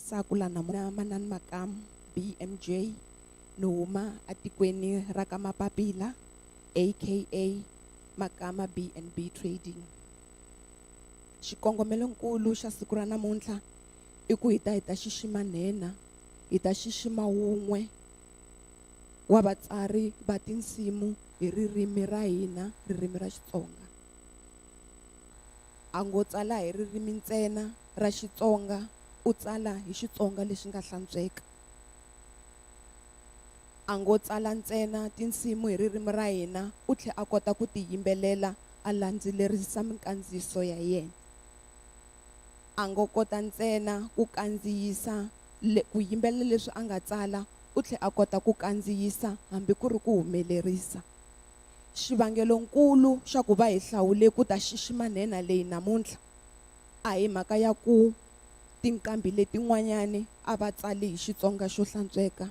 Sakula na Manan Makam BMJ Numa atikweni ra ka Mapapila aka Makama B&B Trading. Xikongomelonkulu xa siku ra namuntlha i ku hi ta xixima nhenha, hi ta xixima wun'we wa vatsari va tinsimu hi ririmi ra hina, ririmi ra Xitsonga. A ngo tsala hi ririmi ntsena ra Xitsonga, u tsala hi Xitsonga lexi nga hlantsweka. A ngo tsala ntsena tinsimu hi ririmi ra hina, u tlhe a kota ku tiyimbelela a landzelerisa mikandziyiso ya yena. A ngo kota ntsena ku kandziyisa ku yimbelela leswi a nga tsala, u tlhe a kota ku kandziyisa hambi ku ri ku humelerisa. Xivangelonkulu xa ku va hi hlawule ku ta xixima nhenha leyi namuntlha a hi mhaka ya ku tinqambi letin'wanyani a va tsali hi Xitsonga xo hlantsweka,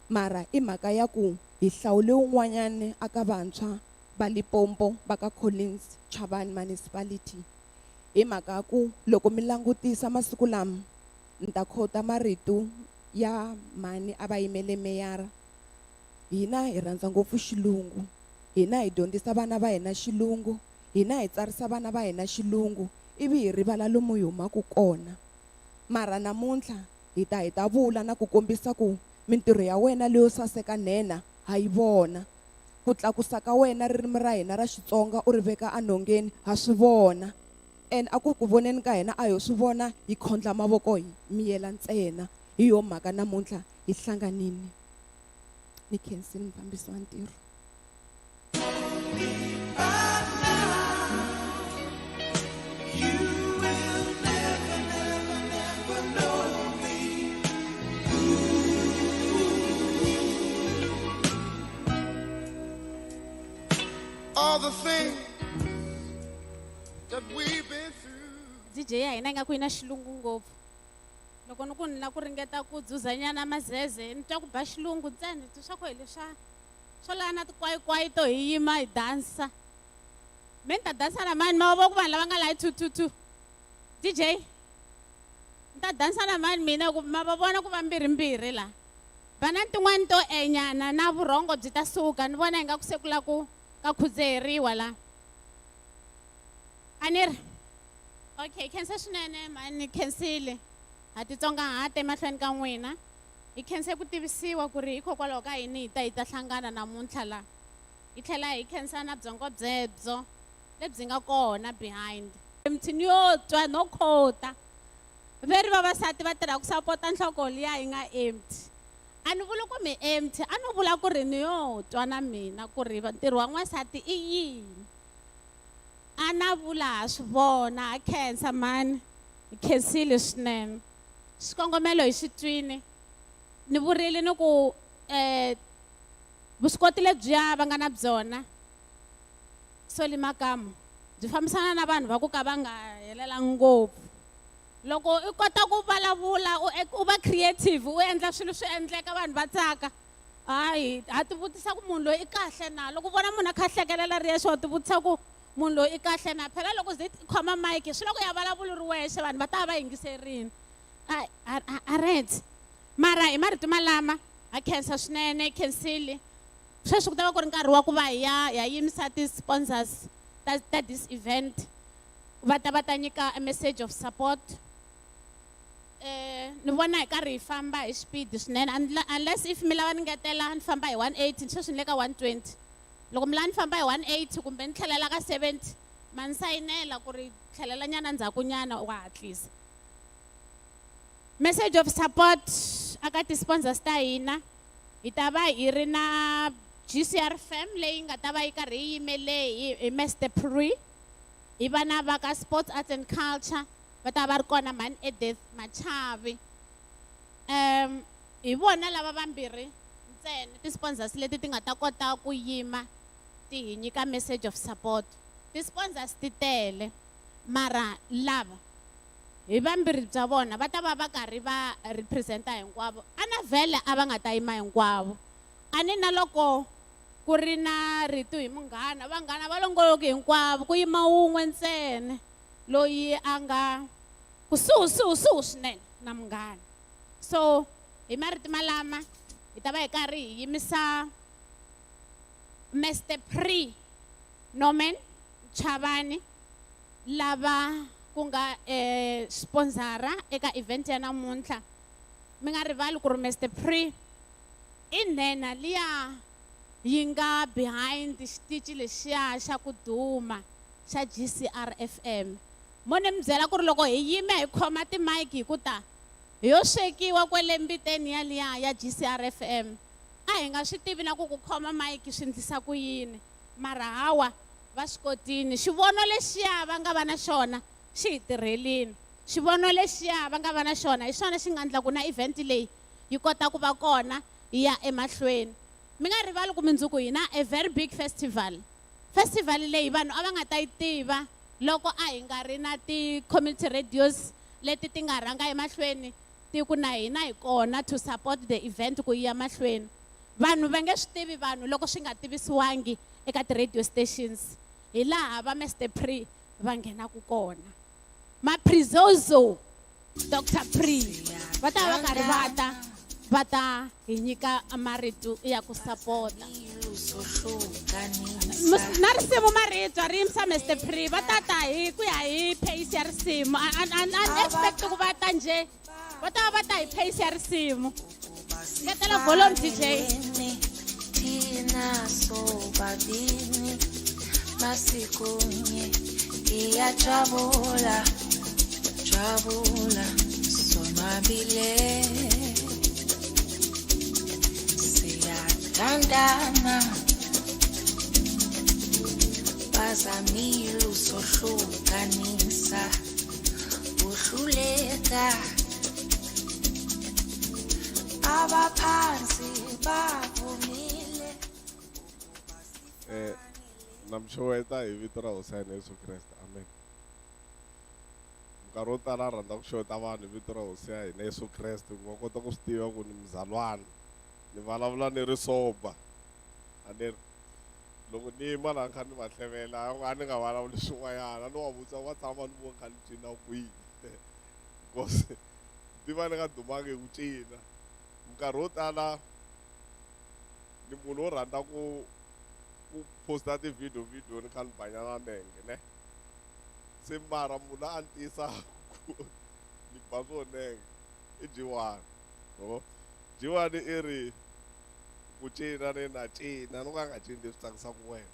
mara i mhaka ya ku hi hlawule un'wanyani aka vantshwa va Limpopo va ka Collins Chavani Municipality. Hi mhaka ku loko mi langutisa masiku lama ni ta khota marito ya mhani a va yimele meyara, hina hi rhandza ngopfu Xilungu, hina hi dyondzisa vana va hina Xilungu, hina hi tsarisa vana va hina Xilungu, ivi hi rivala lomu hi humaka kona. Mara namuntlha hi ta vula na ku kombisa ku mintirho ya wena leyo saseka nhenha ha yi vona, ku tlakusa ka wena ririmi ra hina ra Xitsonga u ri veka anhongeni ha swi vona. And a ku voneni ka hina a ho swi vona hi khondla mavoko hi miyela ntsena. Hi yo mhaka namuntlha hi hlanganini. Ni khensile mufambisi wa ntirho. All the things that we've been through. DJ ya hina ingaku ina Xilungu ngopfu. Loko ni ku ni la ku ringeta ku dzuzanyana mazeze ni twa ku ba Xilungu ntsena ni twa ku hi leswa swo lana tikwayikwayi to hi yima hi dansa. Me ni ta dansa na mani ma vo ku vanhu lava nga la hi 222. DJ ni ta dansa na mani mina ku ma va vona ku va mbirhimbirhi la. Bana tin'wani to enyana na vurhongo byi ta suka ni vona ingaku se ku la ku ka khudzeriwa la. Anir okay, khensa swinene mani khensile ha titsongahata emahlweni ka n'wina. Hi khense ku tivisiwa ku ri hikokwalaho ka yini hi ta hlangana namuntlha la. Hi tlhela hi khensa na byongo byebyo lebyi nga kona behind. Emthini yo twa no khota. Veri vavasati va tirha ku sapota nhloko liya yi nga empty. A ni vula ku mi empty, a no vula ku ri ni yo twa na mina ku ri ntirho wa n'wansati i yini. A na vula ha swi vona, a khensa mani, hi khensile swinene. Xikongomelo hi xi twini. Ni vurile ni ku vuswikoti lebyiya va nga na byona Solly Makamu byi fambisana na vanhu va ku ka va nga helelangi ngopfu. Loko u kota ku vulavula u va creative, u endla swilo swi endleka vanhu va tsaka. Hayi, ha ti vutisa ku munhu loyi i kahle na. Loko vona munhu a kha hlekelela ri yexe u ti vutisa ku munhu loyi i kahle na. Phela loko zi khoma mic swi loko ya vulavula ri wexe vanhu va ta va yingiserini. A right. Mara hi marito malama a khensa swinene khensile. Sweswi ku ta va ku ri nkarhi wa ku va hi ya yimisa ti-sponsors ta this event. Va ta nyika a message of support. Ni vona hi karhi hi famba hi speed swinene unless if mi lava ni ngetela ni famba hi 180 sweswi ni le ka 120. Loko mi lava ni famba hi 180 kumbe ni tlhelela ka 70 ma ni sayinela ku ri tlhelela nyana ndzhaku nyana wa hatlisa. Message of support aka ti-sponsors ta hina. Hi ta va hi ri na GCR FM leyi nga ta va yi karhi yi yimele hi Mr. Pri. Hi vana va ka Sports Arts and Culture va ta va ri kona mani Edith Machavi. Hi vona lava vambirhi ntsena ti-sponsors leti ti nga ta kota ku yima ti hi nyika message of support. Ti-sponsors ti tele mara lava hi vambirhi bya vona va ta va karhi va representa hinkwavo. A na vhele a va nga ta yima hinkwavo. A ni na loko ku ri na rito hi munghana, vanghana va longoloki hinkwavo ku yima wun'we ntsena loyi a nga kusuhi swinene na munghana. So hi marito malama hi ta va hi karhi hi yimisa Mr. Pre Norman Chavani lava ku nga sponsora eka event ya namuntlha. Mi nga rivali ku ri Mr. Pre i nhenha liya yi nga behind xitichi lexiya xa ku duma xa GCR FM. Mo ni mi byela ku ri loko hi yime hi khoma timayiki hi ku ta hi yo swekiwa kwele mbiteni yaliya ya GCR FM, a hi nga swi tivi na ku ku khoma mayiki swi endlisa ku yini, mara hawa va swi kotile. Xivono lexiya va nga va na xona xi hi tirhelini, xivono lexiya va nga va na xona hi xona xi nga endla ku na event leyi yi kota ku va kona yi ya emahlweni. Mi nga rivali ku mindzuku hi na a very big festival leyi vanhu a va nga ta yi tiva loko a hi nga ri na ti-community radios leti ti nga rhanga emahlweni ti ku na hina hi kona to support the event ku yi ya mahlweni. Vanhu va nge swi tivi vanhu loko swi nga tivisiwangi eka ti-radio stations, hi laha va Mr. Pre va nghenaka kona. Maprizozo Dr. Pre va ta va karhi va ta hi nyika marito ya ku sapota. Na risimu marito ri yimisa Mr. Pre va ta ta hi ku ya hi pace ya risimu. An expect ku va ta nje va ta hi pace ya risimu. Ngetela volume DJ. Tina sobabini masikunye iyajabula sonwabile siyathandana bazamile usohlukanisa uhluleka abaphansi bavumile. namxeweta hi vito ra Hosi ya hina Yesu Kreste, amen. Nkarhi wo tala rhandza ku xeweta vanhu hi vito ra Hosi ya hina Yesu Kreste ku va kota ku swi tiva ku ni muzalwana ni vulavula ni ri soba. A ni ri loko ni yima laha ni kha ni va hlevela a ni nga vulavuli swin'wanyana ni wa vutisa wa tshama ni vo kha ni cina kwihi because ni va ni nga dumangi hi ku cina. Nkarhi wo tala ni munhu wo rhandza ku posta ti-video ni kha ni banyana nenge ne, se mara munhu a ni tiyisaku ni ba swo nenge i Jiwani. Jiwani i ri ku cina ni na cina ni nga nga cini leswi tsakisaka wena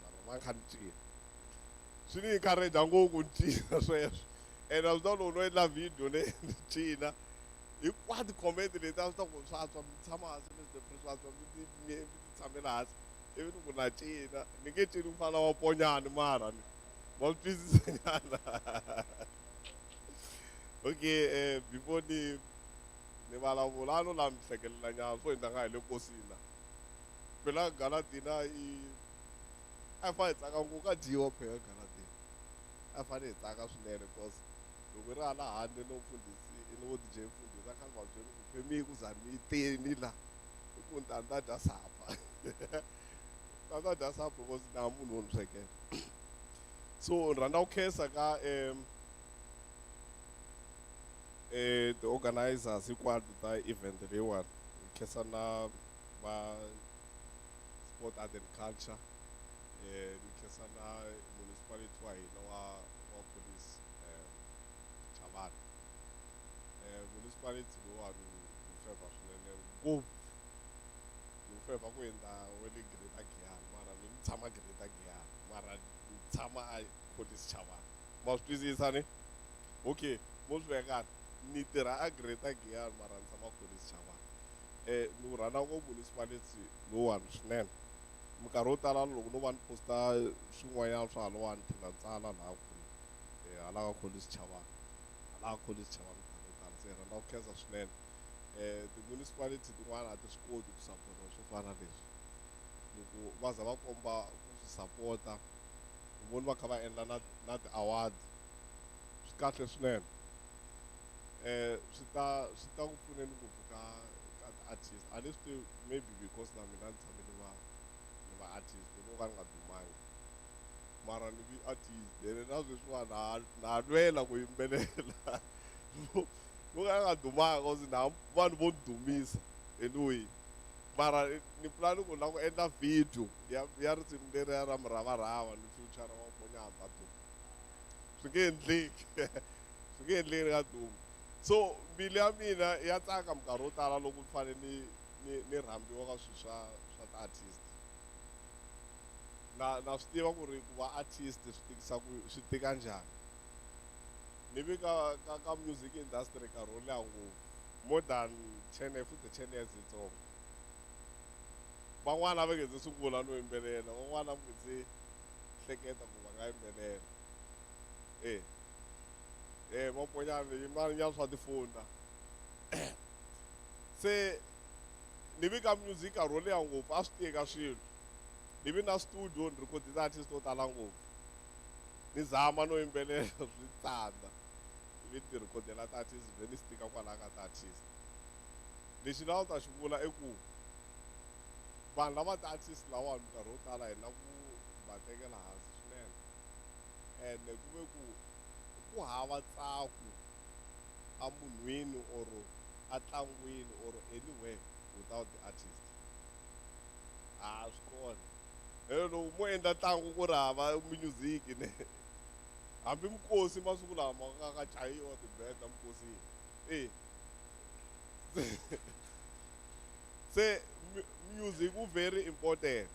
mara ma kha ni cina swi ni encourage ngopfu ni cina sweswo. And a swi ta loko no endla video ni cina hinkwato comment leti a swi ta ku swatswa mi tshama hansi Mr. Pre swatswa mi tshamela hansi ivi ni ku na cina ni nge cini ku fana wa ponyani mara ni ma swi twisisa nyana. Okay, before ni vulavula a no la mi hlekelela nyana swo endla nga hi le nkosini phela Galadina a hi fane hi tsaka ngopfu ka dyiwa phela Galadina a fane hi tsaka swinene because loko hi ri hala handle no vo DJ Mfundhisi a kha ni va byeli ku phemi ku za mi teni la hi ku ni ta dya sapa ta dya sapa because na munhu wo ni swekela. So ni rhandza ku khensa ka the organizers hinkwato ta event leyiwani ni khensa na va sport art and culture ni khensa na municipality wa hina wa police Chavani. Municipality lowani ni feva swinene ngopfu ni feva ku endla we le Greater Giyani mara ni tshama Greater Giyani mara ni tshama a police Chavani ma swi twisisa ni. Okay, mo swi vekani ni tirha a Greater Giyani mara ni tshama police Chavani. Ni rhandza ngopfu municipality lowani swinene. Minkarhi wo tala loko no va ni posta swin'wanyana swa halawani phela ni tsala laha ku hala ka police Chavani hala ka police Chavani minkarhi yo tala se rhandza ku khensa swinene. Ti-municipality tin'wana a ti swi koti ku sapota swo fana leswi loko va za va komba ku swi sapota ni voni va kha va endla na ti-award swi kahle swinene. Swi ta ku pfuneni ngopfu ka ti-artist a ni swi tivi maybe because na mina ni tshame ni va artist ni nga dumangi mara ni vi artist ene na sweswiwani na lwela ku yimbelela loku a nga dumanga cause na vanhu vo ni dumisa anyway mara ni pulani ku lava ku endla video ya risimu leriya ra muravarava ni future wa monyana va duma swi nge endleki swi nge endleki ka duma so mbilu ya mina ya tsaka minkarhi wo tala loko ni fanele ni rhambiwa ka swilo swa ti-artist na swi tiva ku ri ku va artist swi tika njhani ni vi ka music industry nkarhi wo leha ngopfu more than 10 futhi 10 years itsongo van'wana va nge se sungula no yimbelela van'wana va nge se hleketa ku va nga yimbelela maponyana yimanya swa tifoni se ni vi ka music nkarhi wo leha ngopfu a swi tika swilo ni vi na studio ni rhikodisa artist to tala ngopfu ni zama no yimbelela swi tsandza ni ti rhikodela ti-artist ni swi tika kwalaha ka ti-artist lexi na ta xi vula i ku vanhu lava ti-artist lawani minkarhi wo tala hi na ku va tekela hansi swinene ende ku ve ku hava tsako emunhwini or entlangwini or anywhere without the artist swi kona loko mo endla ntlangu ku ri hava music ne hambi mikosi masiku lama ka chayiwa tibenda mikosini se music very important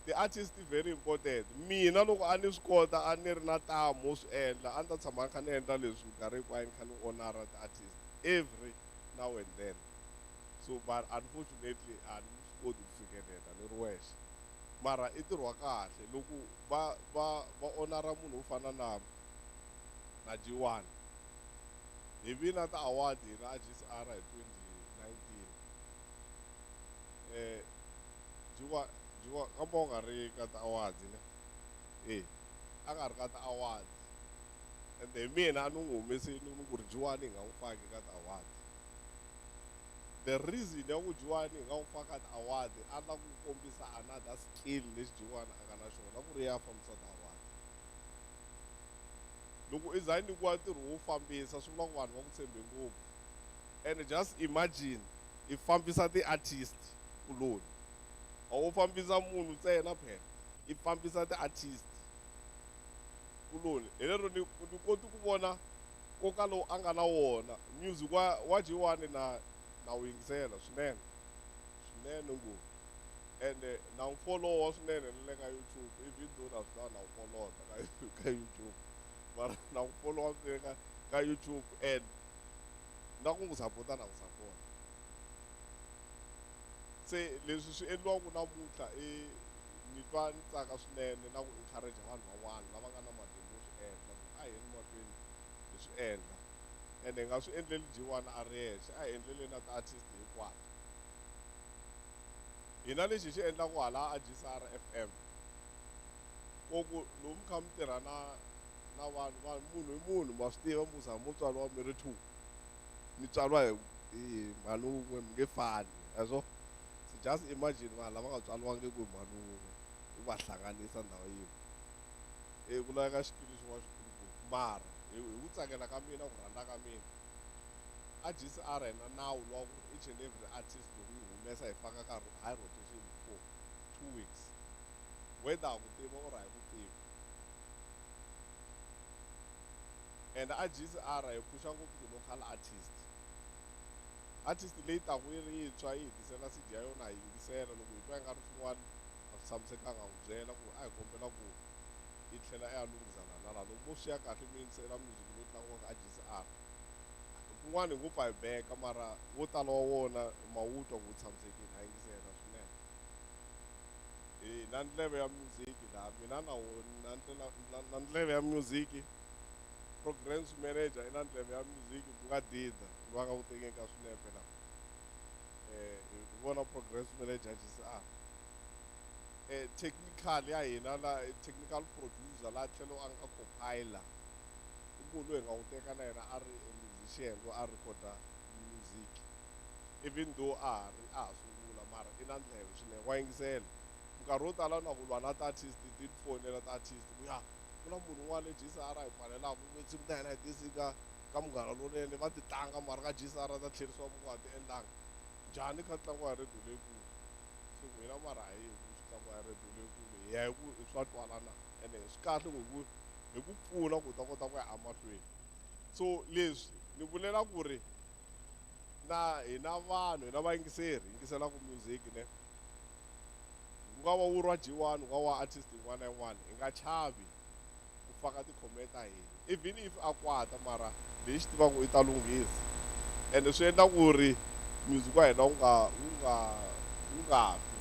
ti-artist very important mina loko a ni swi kota a ni ri na tamu swi endla a ni ta tshama ni kha ni endla leswi nkarhi hinkwayo ni kha ni onara ti-artist every now and then so but unfortunately a ni swi koti ku fikelela ni ri wexe mara i ntirho wa kahle loko va onara munhu wo fana na G1 hi vina ti-award hina a GCR hi 2019 G1 kamba u nga ri ka ti-awards ne a nga ri ka ti-awards ende hi mina a ni n'wi humesini ni ku ri G1 hi nga n'wi faki ka ti-awards the reason ya ku G1 hi nga n'wi faka ti-award a la ku kombisa another skill lexi G1 a nga na xona ku ri ya fambisa ti-award loko i za nyikiwa ntirho wo fambisa swi vula ku vanhu va ku tshembe ngopfu and just imagine i fambisa ti-artist kuloni a wo fambisa munhu ntsena phela i fambisa ti-artist kuloni hi lero ni koti ku vona nkoka lowu a nga na wona music wa G1 na wu yingisela swinene ngopfu ende na n'wi followa swinene ni le ka YouTube even though na swi na n'wi followa ka YouTube mara na n'wi followa swinene ka YouTube and na ku n'wi sapota na n'wi sapota se leswi swi endliwaku namuntlha ni twa ni tsaka swinene na ku encourage vanhu van'wana lava nga na matimba yo swi endla ku a hi ni mahlweni hi swi endla ende hi nga swi endleli G1 a ri yexe a hi endleleni na ti-artist hinkwato hina lexi hi xi endlaku hala a GCR FM koku lomu kha mi tirha na vanhu munhu hi munhu ma swi tiva musa mutswariwa mi ri two mi tswariwa hi mhani wun'we mi nge fani so just imagine vanhu lava nga tswariwangi ku hi mhani wun'we hi va hlanganisa ndhawu yin'we ku laveka xikili xin'wana xikulu mara hi ku tsakela ka mina ku rhandza ka mina a GCR hi na nawu lowa ku ri each and every artist loko yi humesa hi faka nkarhi high rotation for 2 weeks whether ku tiva or hi ku tiva and a GCR hi phusha ngopfu ti-local artist leyi taku yi ri yintshwa yi hi tisela CD ya yona hi yingisela loko hi twa hi nga ri swin'wana a swi tshamisekanga n'wi byela ku a hi kombela ku yi tlhela i ya lunghisana na laha loko mo swi ya kahle mi yingisela music lowu tlangiwaka a GCR kun'wana hi ngopfu a hi beka mara wo tala wa wona mawutwa ku tshamisekile a yingisela swinene na ndleve ya music laha mina na wona na ndleve ya music programs manager i na ndleve ya music ku nga dida loyi a nga ku tekeni ka swinepe laha hi vona programs manager GCR technical ya hina la technical producer la tlhelo a nga compiler i munhu loyi hi nga n'wi teka na yena a ri musician loyi a recorda music even though a ha sungula mara i na ndleve swinene wa yingisela nkarhi wo tala na ku lwa na ti-artist ti ni fonela ti-artist ku ya ku na munhu un'wana le GCR hi pfalelaku tinsimu ta hina hi tiyisi ka ka Munghana Lonene va ti tlanga mara ka Jisara ta tlherisiwa ku nga ti endlanga njhani kha ntlangu ya redio leyikulu se ku hina mara hi ntlangu ya redio leyikulu hi ya hi ku swa twalana ene swi kahle ku hi ku pfuna ku ta kota ku ya emahlweni so leswi ni vulela ku ri na hina vanhu hina vayingiseri yingiselaku music ne ku nga va wu ri wa G1 ku nga wa artist yin'wana na yin'wana hi nga chavi ku faka ti-comment ta hina even if a kwata mara lexi tivaku i ta lunghisa ende swi endla ku ri music wa hina wu nga fi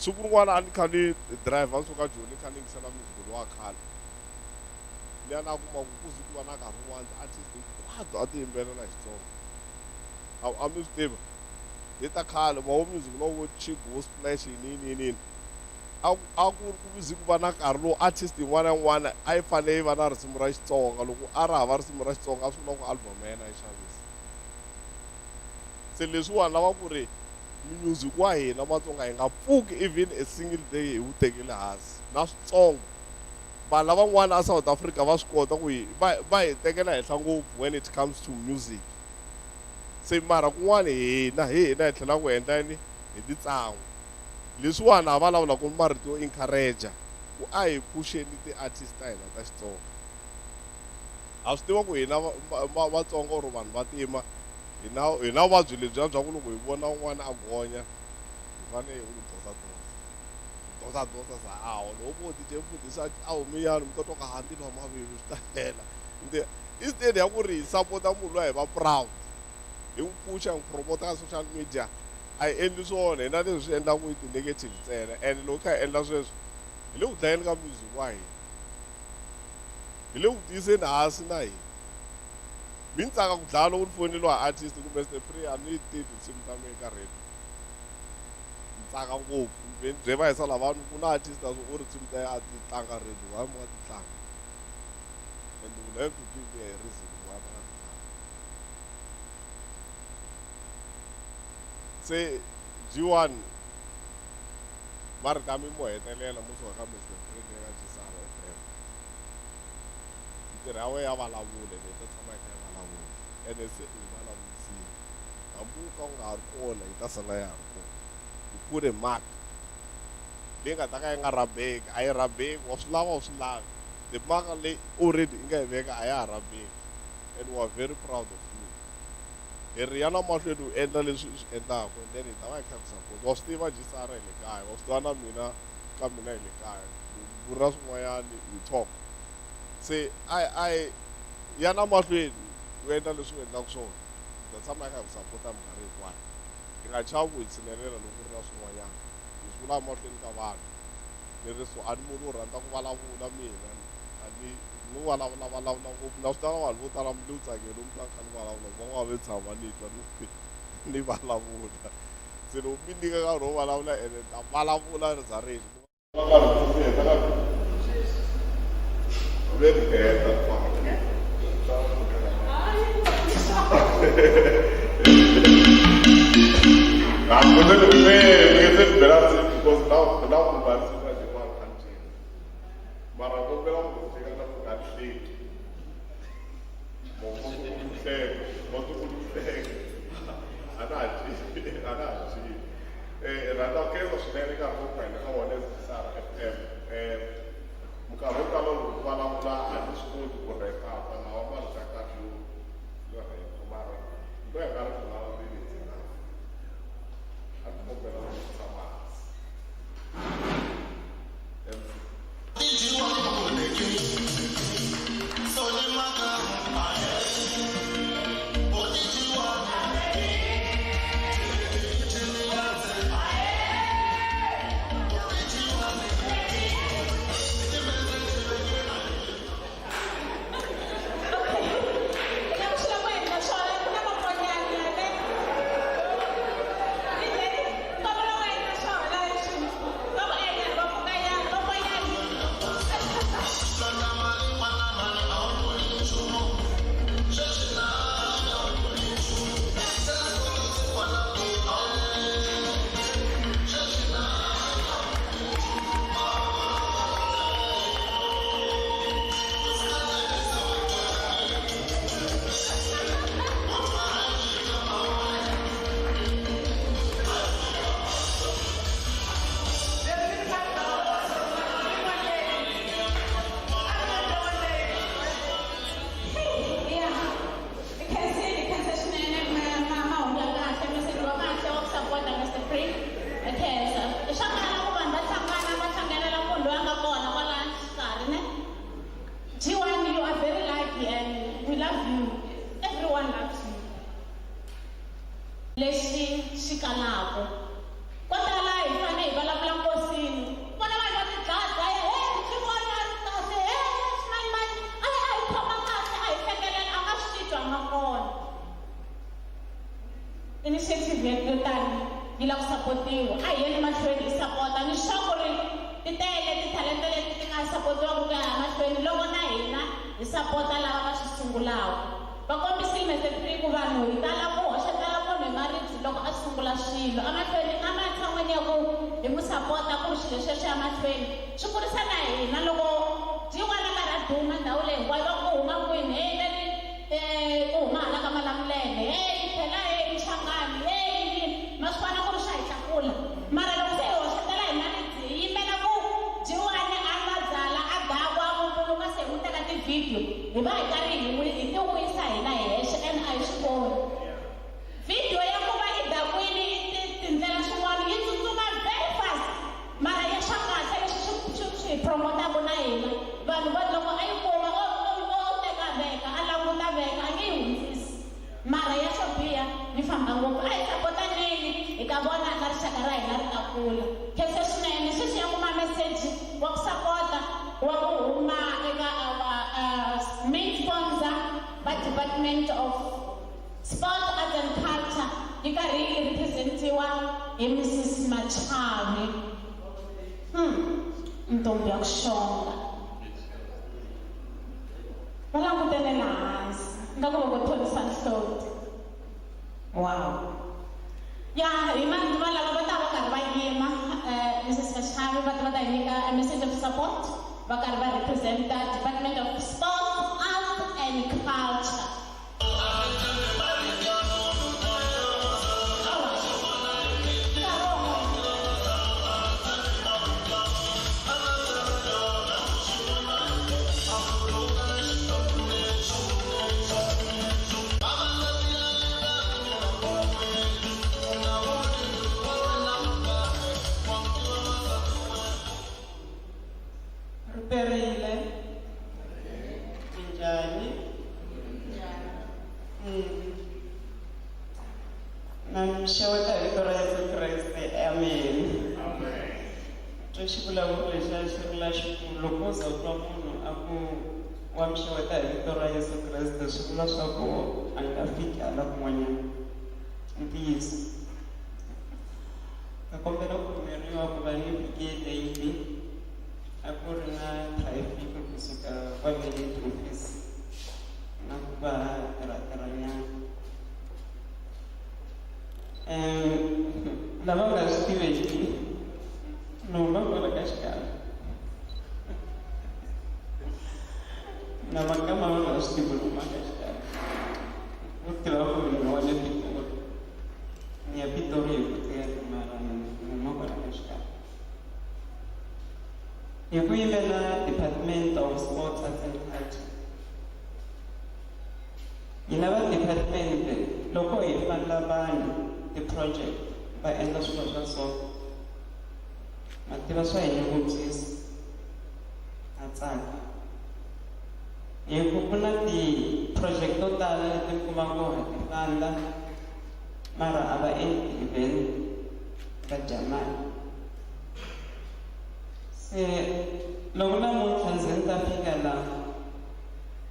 siku rin'wana a ni kha ni drive a suka Joni ni kha ni yingisela music lowu wa khale ni ya na kuma ku zi ku va na nkarhi wun'wana ti-artist hinkwato a ti yimbelela Xitsonga a mi swi tiva hi ta khale ma wo music lowu Chigo Splash yini a ku ri ku zi ku va na nkarhi lowu artist yin'wana na yin'wana a yi fanele yi va na risimu ra Xitsonga loko a ri hava risimu ra Xitsonga a swi vula ku album ya yena yi xavisa se leswiwani lava ku ri music wa hina Matsonga hi nga pfuki even a single day hi wu tekele hansi na switsongo vanhu lavan'wana a South Africa va swi kota ku va hi tekela henhla ngopfu when it comes to music se mara kun'wana hina hi tlhela ku endla yini hi titsangu leswiwani a va lavula ku marito yo encourage ku a hi pusheni ti-artist ta hina ta Xitsonga a swi tiva ku hina Vatsonga or vanhu va tima hi na vuvabyi lebyiya bya ku loko hi vona un'wana a gonya hi fanele hi n'wi dosa sa awo loko vo DJ Mfundhisi a humiyani mi ta twa ka handi lwa mavilo swi ta hela instead ya ku ri hi sapota munhu loyi hi va proud hi n'wi pusha hi n'wi promota ka social media a hi endli swona hina leswi swi endlaku hi ti-negative ntsena and loko kha hi endla sweswo hi le ku dlayeni ka music wa hina hi le ku tiyiseni hansi na hina mi ni tsaka ku dlaya loko ni foneliwa hi artist kumbe Mr Free a ni yi tivi tinsimu ta mina ka radio ni tsaka ngopfu ni bye va hisa lavanhu ku na artist a swi u ri nsimu ta yena a ti tlanga radio hayi mi nga ti tlanga and you will have to give me a reason why va nga ti tlanga se G1 va ri tami mo hetelela mo suka ka Mr Free le ka Jisara FM ntirho ya wena ya vulavula ni ta tshama hi kha hi vulavula ene se hi vulavurisile hambi u ka u nga ha ri kona hi ta sala ya ha ri kona hi ku ri mhaka leyi nga ta ka yi nga rabeki a yi rabeki wa swi lava timhaka leyi already i nga yi veka a ya ha rabeki and we are very proud of you hi ri ya na mahlweni u endla leswi swi endlaku and then hi ta va hi kha ku support wa swi tiva Jisara hi le kaya wa swi tiva na mina ka mina hi le kaya vuri na swin'wanyani hi talk se ya na mahlweni u endla leswi u endlaku swona hi ta tshama hi kha hi ku sapota minkarhi hinkwayo hi nga chavi ku hi tshinelela loko ku ri na swin'wanyana hi swi vula mahlweni ka vanhu ni ri so a ni munhu wo rhandza ku vulavula mina a ni vulavula ngopfu na swi tala vanhu vo tala mi le ku tsakeli mi tlanga kha ni vulavula van'wana ve tshama ni twa ni vulavula se loko mi nyika nkarhi wo vulavula ene ta vulavula ri za rini very bad I'm going to say embarrassing because now embarrassing that you want country. But I'm going to say that I'm going to say you. Everyone loves you. Lexi xi kalaka. Ko tala hi fane hi vulavula nkosini. Vona vanhu va tidlaya, swi vona kahle, mani, a hi khoma kahle, a hi hlekelela, a nga swi titwa a nga kona. Initiative yo tani yi lava ku sapotiwa. A hi yeni mahlweni hi sapota. Ni sure ku ri ti tele titalenta leti ti nga sapotiwaka ku ya mahlweni loko na hina hi sapota lava va swi sungulaka. Va kombisile method 3 ku vanhu hi tala ku hoxetela munhu hi maribye loko a sungula swilo. Amahlweni a ma tshan'weni ya ku hi n'wi sapota ku ri xilo xexo ya mahlweni. Swi kurisa na hina loko jin'wana ka ra duma ndhawu leyi hinkwayo va ku huma kwini, veni ku huma hala ka Malamulele, hi phela Nhlangani, ma swi vona ku ri swa hi tlakula. Mara loko se hi hoxetela hi maribye hi yimela ku jiwani a nga dzala a dakwa mupfuluka se hi n'wi teka tivhidiyo hi va hi karhi hi ti wisa hina hi hexe and a hi swi voni. Video ya ku va i dakwini tindlela swin'wana yi tsutsuma very fast mara ya swa kahle leswi swi promotaka na hina vanhu va loko a yi kuma o teka veka a languta veka a nge yi hundzisi mara ya swo biha yi famba ngopfu. A hi sapotaneni hi ta vona na rixaka ra hina ri ta kula. Khensa swinene sweswi ya kuma meseji wa ku sapota wa ku huma eka main sponsor va Department of Sport, Arts and Culture yi karhi yi representiwa hi Mrs. Machavi. Ntombi ya ku xonga. Va langutele laha hansi nga ku va ku thonisa nhloti. Wow. Ya hi manguva lava va ta va karhi va yima Mrs. Machavi va ta hi nyika a message of support va karhi va representa Department of Sport, Arts and Culture. Perile, Njani, namshawata vito ra Yesu Kreste, amen. Toxi vulavula lexi xi ri la xikulu loko u za u twa munhu a ku wa mixeweta hi vito ra Yesu Kreste swi vula swa ku a nga fiki hala kun'wanyana. Ntiyiso. Ka kombela ku khomeriwa ku va ni vhiki leyini a ku ri na traffic kusuka kwale office na ku va tiranyana. Lava nga swi tiveki no va kwala ka xikalo na makama va nga swi tivi loko ma ka xikalo u tiva ku ni wa le Pitori ni ya Pitori hi vukheta mara ni ma kwala ka xikalo. Hi ku yimela Department of Sports, Arts and Culture. Hi lava department loko hi fandla vanhu ti-project va endla swilo swa so ma tiva swa hi nyungubyisa a tsaka hi ku ku na ti-project to tala leti mi kumaka ha ti fandla mara a va endli event va dya mali. Se loko namuntlha ndzi ni ta fika laha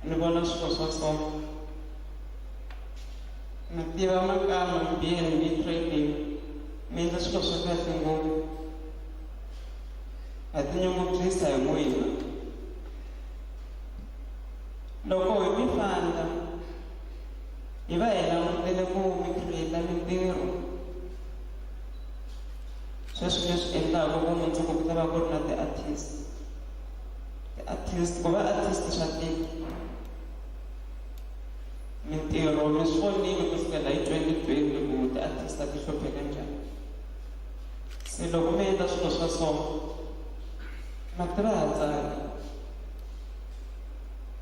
ni vona swilo swa so mi tiva makama mbirhi trading mi endla swilo swa kahle ngopfu ha tinyungubyisa hi n'wina. Loko hi mi fandla hi va hi langutele ku mi create mintirho sweswi leswi endlaka ku mundzuku ku ta va ku ri na ti-artist ku va artist swa tika mintirho mi swi vonile kusukela hi 2020 ku ti-artist ti hlopheke njhani. Se loko mi endla swilo swa so ma tiva ha tsaka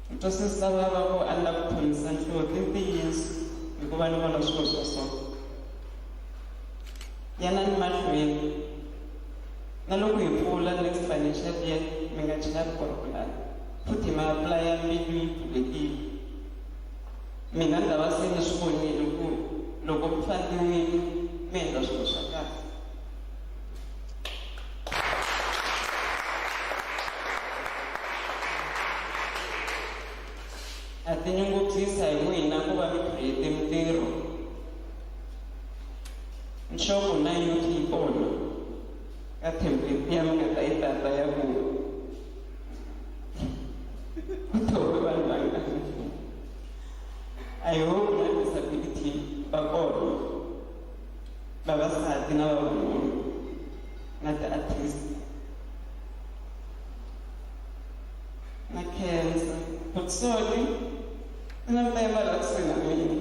mi twisisa vava ku a ni lava ku khomisa nhloti ntiyiso hikuva ni vona swilo swa so yanani mahlweni na loko hi pfula next financial year mi nga chela rikorkulani futhi ma-aplaya mbilu yi pfulekile mina ndzi va se ni swi vonile ku loko mi fandiwile mi endla swilo swa kahle. Ha tinyungubyisa hi n'wina ku va mi create mintirho. Nxoko na youth yi kona ka template ya mi nga ta yi tata ya ku ku thori vanhu vangani. I hope na disability va kona vavasati na vavanuna na ti-artist na cancer Butsoli na mi ta yimbala kusuhi na mina.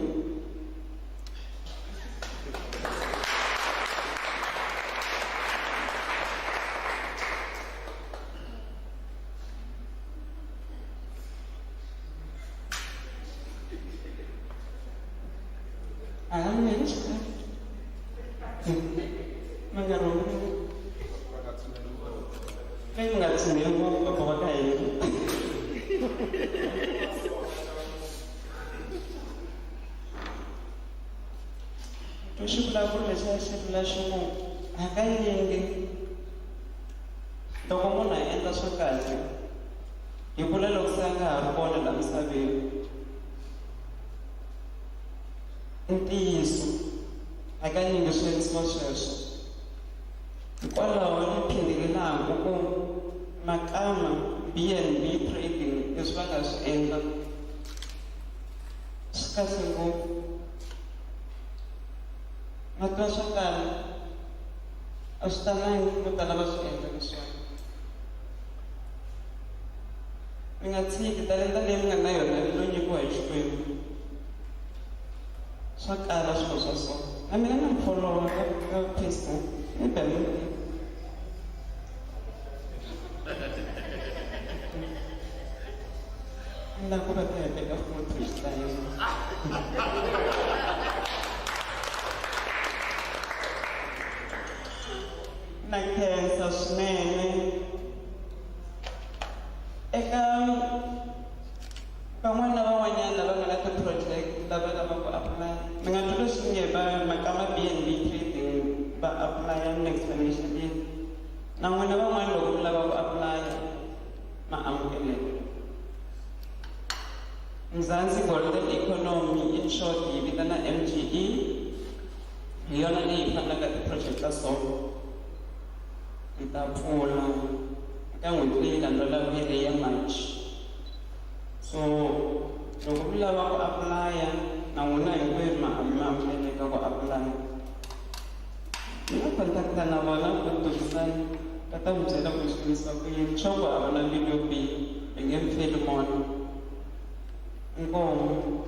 Hakanyingi loko munhu a endla swo kahle hi vula loko se a nga ha ri kona laha misaveni. I ntiyiso hakanyingi swi endlisiwa sweswo hikwalaho ni phindelelaka ku makama B&B trading leswi va nga swi endla swi kahle ngopfu. Matwa swo tala a swi talangi vo tala va swi endla leswiwani. Mi nga tshiki talenta leyi mi nga na yona lo nyikiwa hi Xikwembu. Swa kala swilo swa so na mina na mfolowa ka Facebook ni bele na ku va ta ya teka footage ta yena. Na khensa swinene eka van'wana na van'wanyana lava nga na ti-project lava lavaka ku apply. Mi nga twi leswi nge va makama B&B trading va apply next financial year. Na n'wina van'wana loko mi lava ku apply ma amukeleka. Mzansi Golden Economy in short yi vitana MGE hi yona leyi fanaka ti-project ta so hi ta pfuna eka n'hweti leyi landzelaka ya March. So loko mi lava ku apply na n'wina hinkwerhu ma amukeleka ku apply. Mi nga kontakta na vona ku tirhisana va ta mi byela ku swi endlisa ku yini. Nxoko a va na mbilu yo biha hi nge mi feli mona. Inkomo.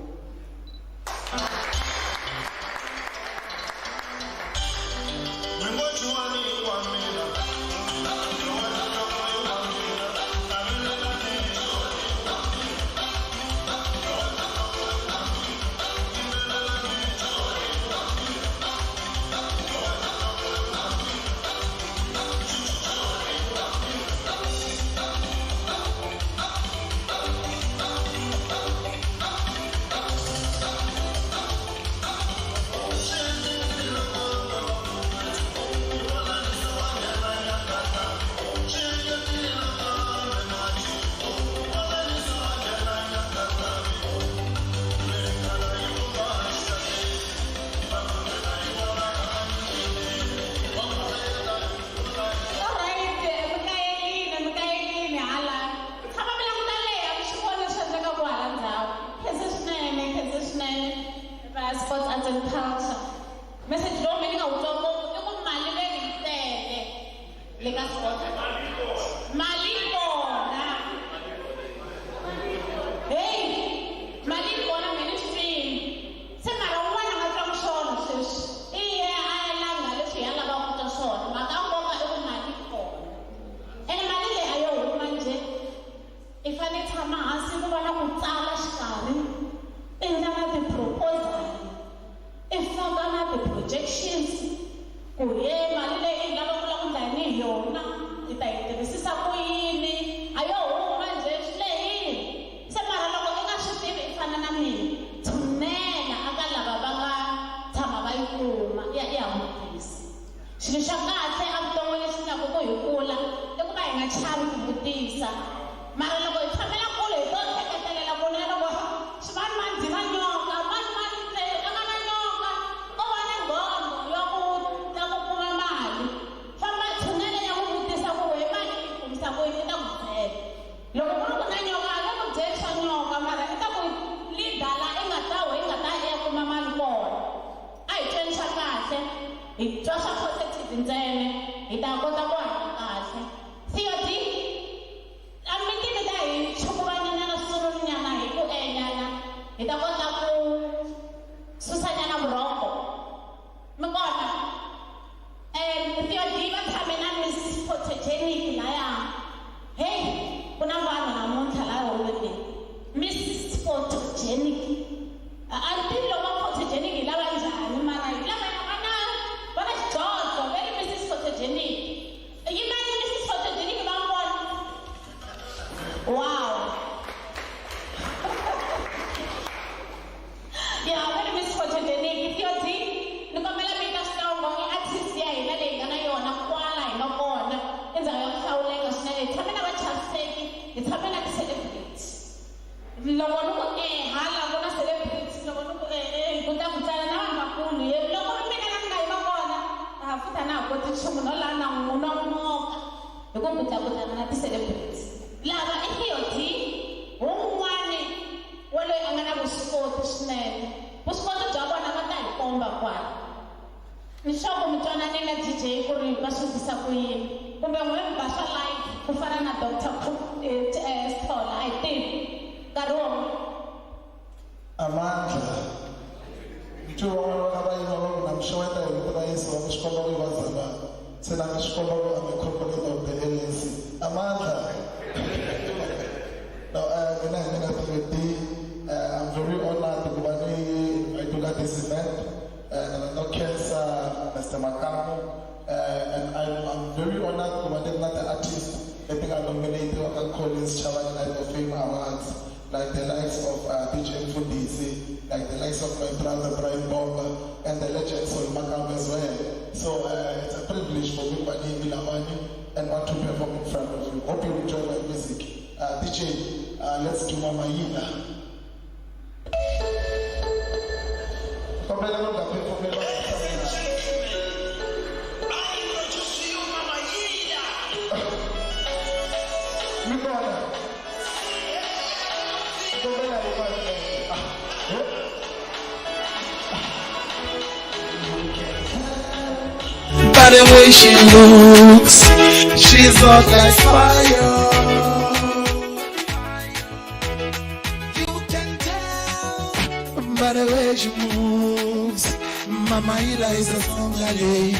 Sports arts and culture. Message lo mina ngawutsongo i ku mali leyi tele le ka sport. Mali kona. Hey, mali kona ministry. Se mara un'wana nga twa swona sweswi. Iye a ya langa leswi ya lava ku twa swona. Maka nkoka i ku mali kona. Ene mali leyi a yo huma nje. I fane tshama hansi ku va na ku tsala xikarhi. I endla na ti-proposal. If hi ta kota ku susanyana vurhongo mi kona Theodie va tshame na Miss Photogenic laya hey ku na vanhu namuntlha laha holweni Miss Photogenic a ni tivi loko photogenic hi lava njhani mara hi lava va na xidlodlo very Mrs Photogenic yimani Mrs Photogenic va vona wow yeah very Mrs Photogenic Theodie ni kombela mi ta swinongo i artist ya hina leyi nga na yona kwala hi nga kona endzhaku ya ku hlawuleka swinene hi tshame na vachaseki hi tshame na ti-celebrities loko ni ku hala ku na celebrities loko ni ku ku ta ku tsala na vanhu vakulu loko ri mina na mi nga yi va kona ha futa na ha koti nchumu no laha na n'wuna moka hi ku kutlakutlana na ti-celebrities lava i Theodie wun'wani wa loyi a nga na vuswikoti swinene vuswikoti bya vona va ta hi komba kwala leswaku mi twanane na DJ ku ri va switisa ku yini kumbe n'we mi ba swa live ku fana na Dr. Stola a hi tivi nkarhi wona amandla mntu wakabayima longo namshoweta yikuba Yesu wakushikoma kwibazalwa sena ngishikoma amekhopholeka the ANC amandla no mina Theodie I'm very honored kuba ni invited this event and no cancer Mr. Makamu and I'm very honored kuba ni another artist I think I'm nominated for Collins Chabane Night of Fame Awards like the likes of DJ Mfundisi, like the likes of my brother Brian Bomba, and the legend Sol Makam as well. So it's a privilege for me, Bani Milamani, and want to perform in front of you. Hope you enjoy my music. DJ, let's do Mama Yina. By the way she looks, she's hot like fire. You can tell by the way she moves. Mama Ila is a stronger lady.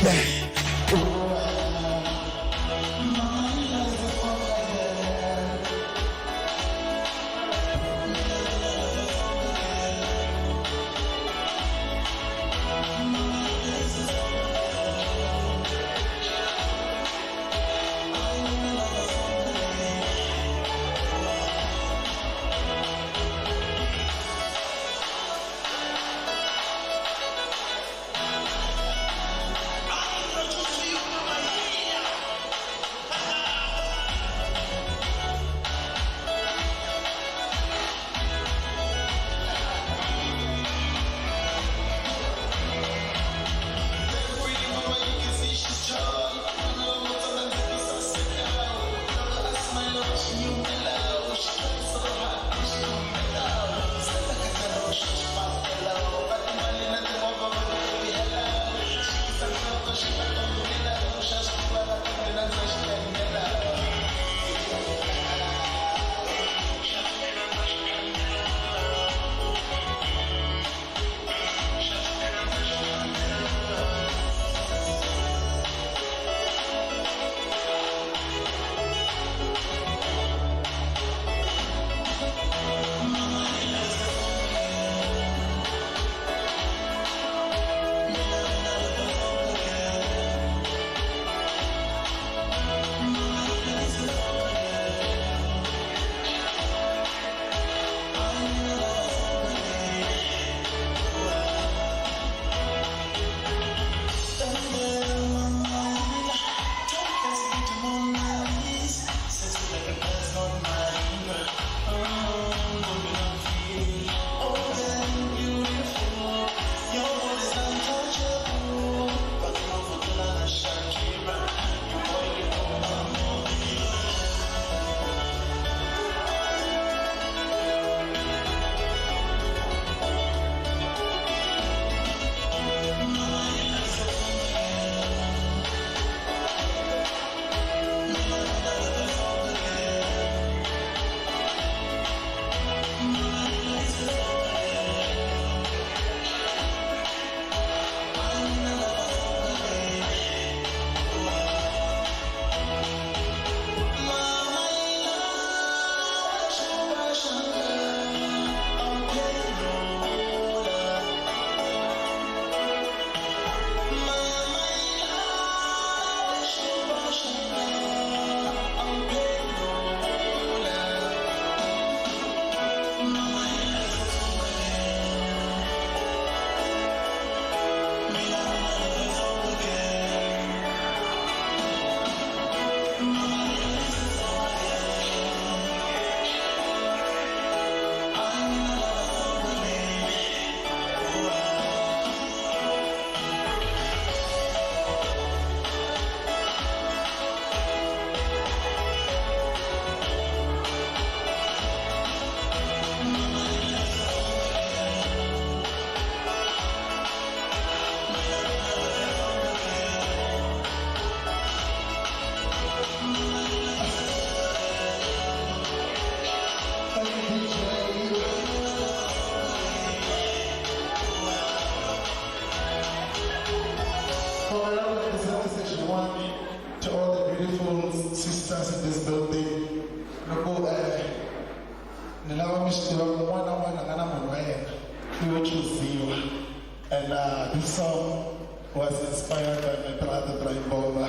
And this song was inspired by my brother Brian Boba,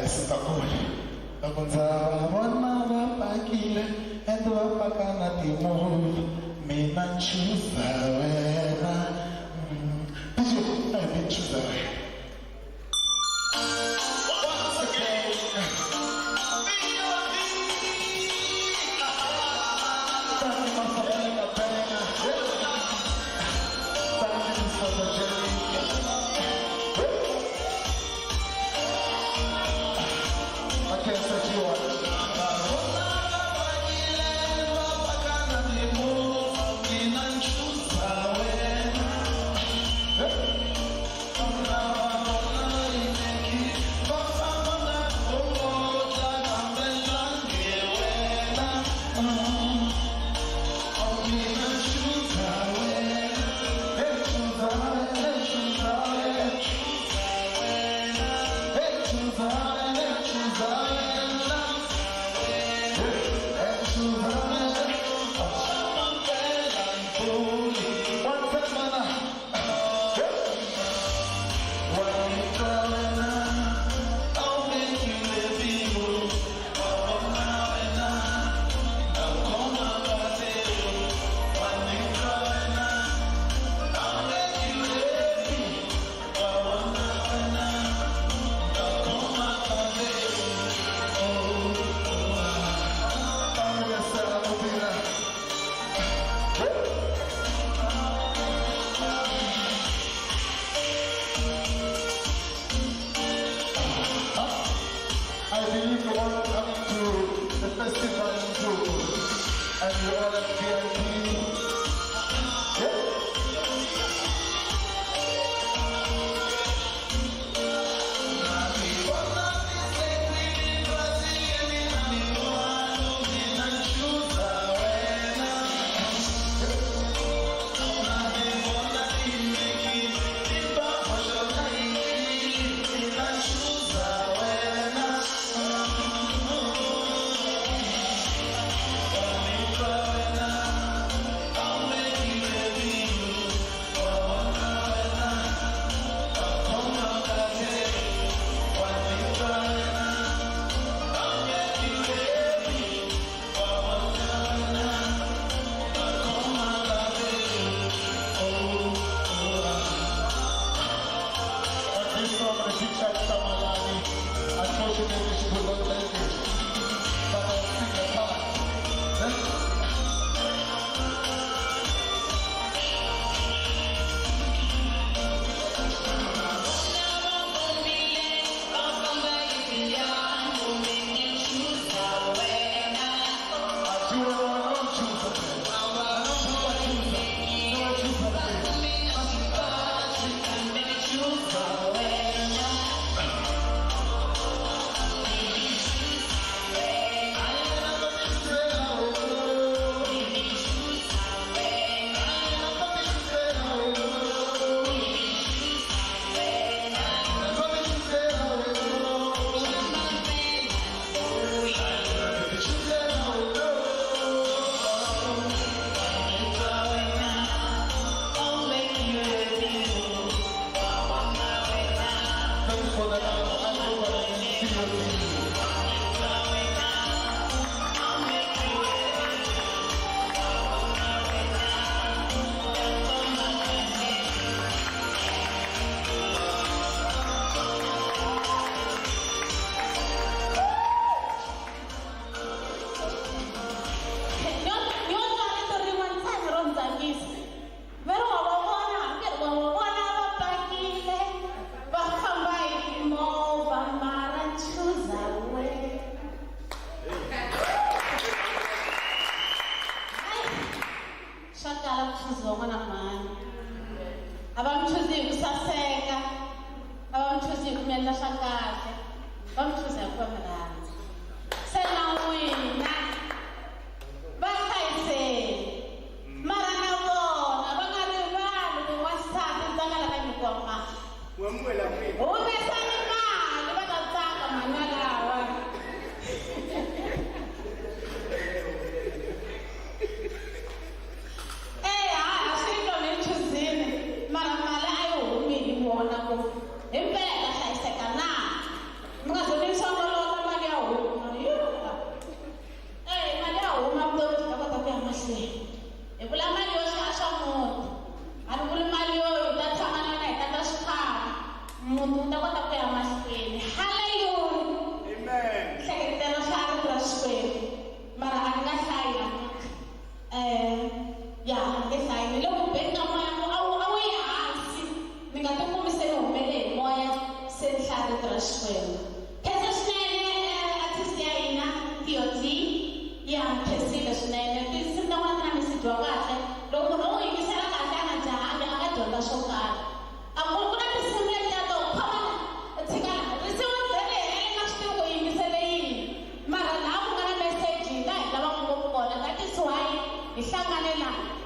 Sitakuri. Nakunza wana wapakile and wapakana timu mina nchuza wena. Did you nchuza wena?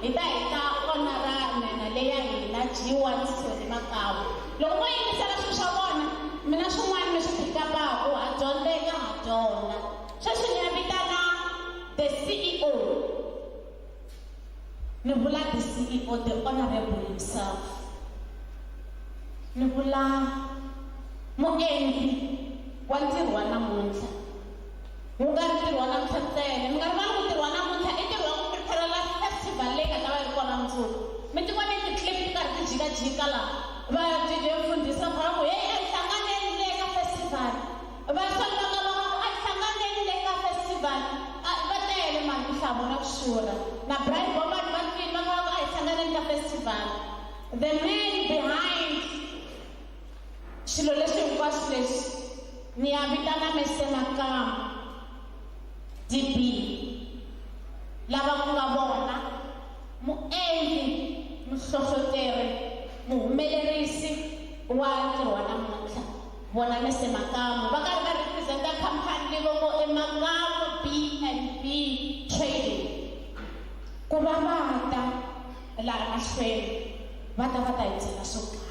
hi ta heta onara nena leya hina G1 Sithole Makamu. Loko mo yingisela swilo swa vona mina swin'wana mi swi phikapaku ha dyondzeka ha dyondza. Sweswi ni ya vitana the CEO. Ni vula the CEO, the honorable himself. Ni vula muendli wa ntirho wa namuntlha. Wu nga ri ntirho wa namuntlha ntsena, mi nga rivali ku ntirho wa namuntlha i ntirho wa ku prepare-la festival leyi nga ta va yi ri kona mundzuku. Mi ti vone ti-clip ti karhi ti jikajika laha va DJ Mfundhisi va ku hey a hi hlanganeni le ka festival. Va solomaka va ku a hi hlanganeni le ka festival. Va tele mani ku hlavo na ku xurha. Na Brian Bomba ni va twini va ku a hi hlanganeni ka festival. The man behind xilo leswi hinkwaswo leswi ni ya vitana Mr. Makamu DB lava ku nga vona muendli muhlohloteri muhumelerisi wa ntirho wa namuntlha vona Mr. Makamu va karhi va representa khampani leyi va ngo i Makamu B&B Trading ku va va ta laha mahlweni va ta hi byela swo karhi.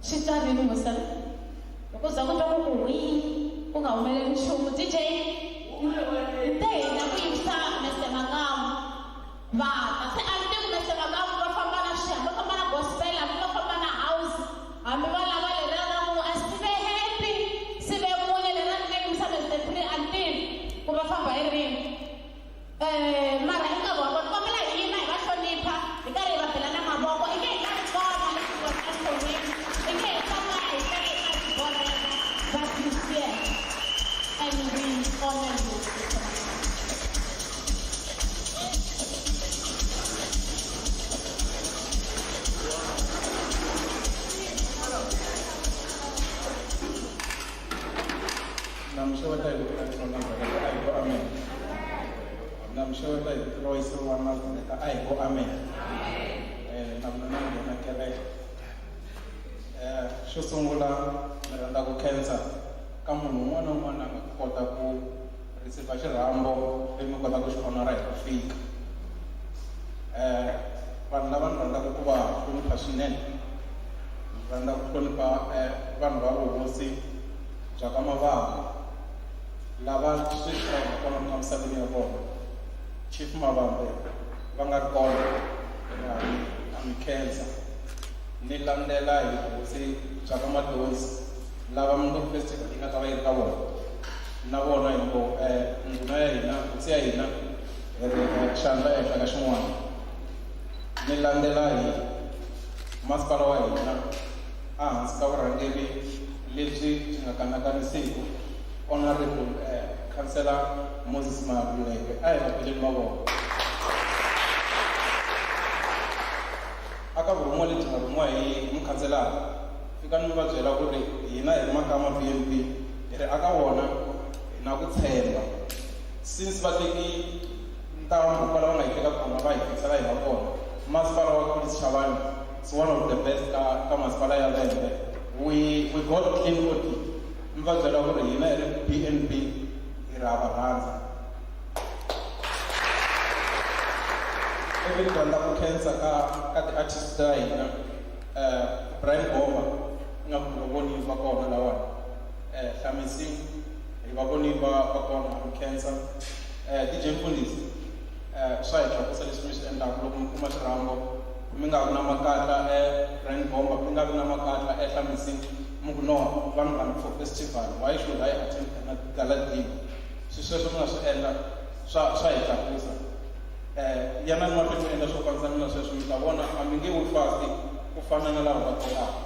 Swi tsarini musana loko za ku twa ku wii ku nga humeleli nchumu DJ hi te hina ku yivisa Mr. Makamu va ta se a ni tiku Mr. Makamu va famba na va famba na gospel hambi va famba na house hambi va lava leriya ra ku a sive happy sive mune leriya ni nga yimisa Mr. Free until ku va famba hi rini mara eka vona kombela hi yima hi va hlonipha hi karhi hi va belana mavoko i nge hi nga ri vona leswi vona na hlonipha i nge hi tshama hi karhi hi nga ri vona va Christian and we honor you. Namshawata aiko amen. Namshawata roisa wana aiko amen. Namnana na kereke. Xo sungula ni rhandza ku khensa ka munhu un'wana na un'wana a nga kota ku receive xirhambo leyi mi kota ku xi honora hi ku fika. Vanhu lava ni rhandzaka ku va hlonipha swinene. Ni rhandza ku hlonipha vanhu va vuhosi bya ka Mavanga lava swi tirhaka kona misaveni ya vona. Chief Mavambe va nga ri kona a mi khensa ni landzela hi vuhosi bya ka Madonsi lava mundzuku festival yi nga ta va yi ri ka vona na vona hi ngo ndhuna ya hina hosi ya hina hi ri xandla ehenhla ka xin'wana. Ni landzela hi masipala wa hina ehansi ka vurhangeri lebyi byi nga kanakanisiki honorable councillor Moses Makuleke a hi va beleni mavoko. Aka vurhumiwa lebyi nga rhumiwa hi mukhanselara fika ni va byela ku ri hina hi Makama B&B hi ri aka wona hi na ku tshemba since va teki ntambu kwala va nga yi teka kona va hi fikisela hi va kona. Masipala wa Collins Chavani is one of the best ka masipala ya lembe. We got clean audit. Mi va byela ku ri hina hi ri B&B hi ra va rhandza. Ivi ni rhandza ku khensa ka ti-artist ta hina Brian Bomba nga ku voni va kona lawani Hlamising hi va voni va kona ku khensa DJ Mfundhisi swa hi tlakusa leswi mi swi endlaka loko mi kuma xirhambo mi nga vi na makatla Brian Bomba mi nga vi na makatla Hlamising mi ku no vanhu vanhu for festival why should I attend na gala dinner swi sweswo mi nga swi endla swa hi tlakusa. Yana ni mahlweni mi endla swo fambisana na sweswo mi ta vona a mi nge wi fast ku fana na lava va telaka.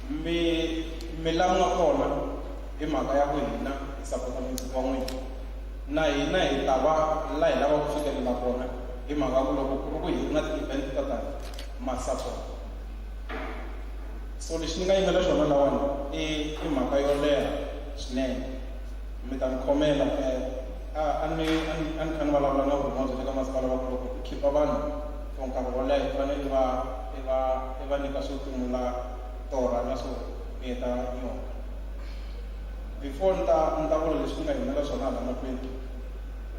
Mi lava kona hi mhaka ya ku hina hi sapota mundzuku wa n'wina na hina hi ta va laha hi lava ku fikelela kona hi mhaka ku loko ku ri ku hi ri na ti-event ta tani ma sapota. So lexi ni nga yimela xona lawani i mhaka yo leha swinene. Mi ta ni khomela a ni kha ni vulavula na vurhumiwa bya le ka masipala va ku loko ku khipa vanhu for nkarhi wo leha hi fanele i va nyika swo timula torha na swo mi heta yona. before nta vula leswi nga humelela swona hala mahlweni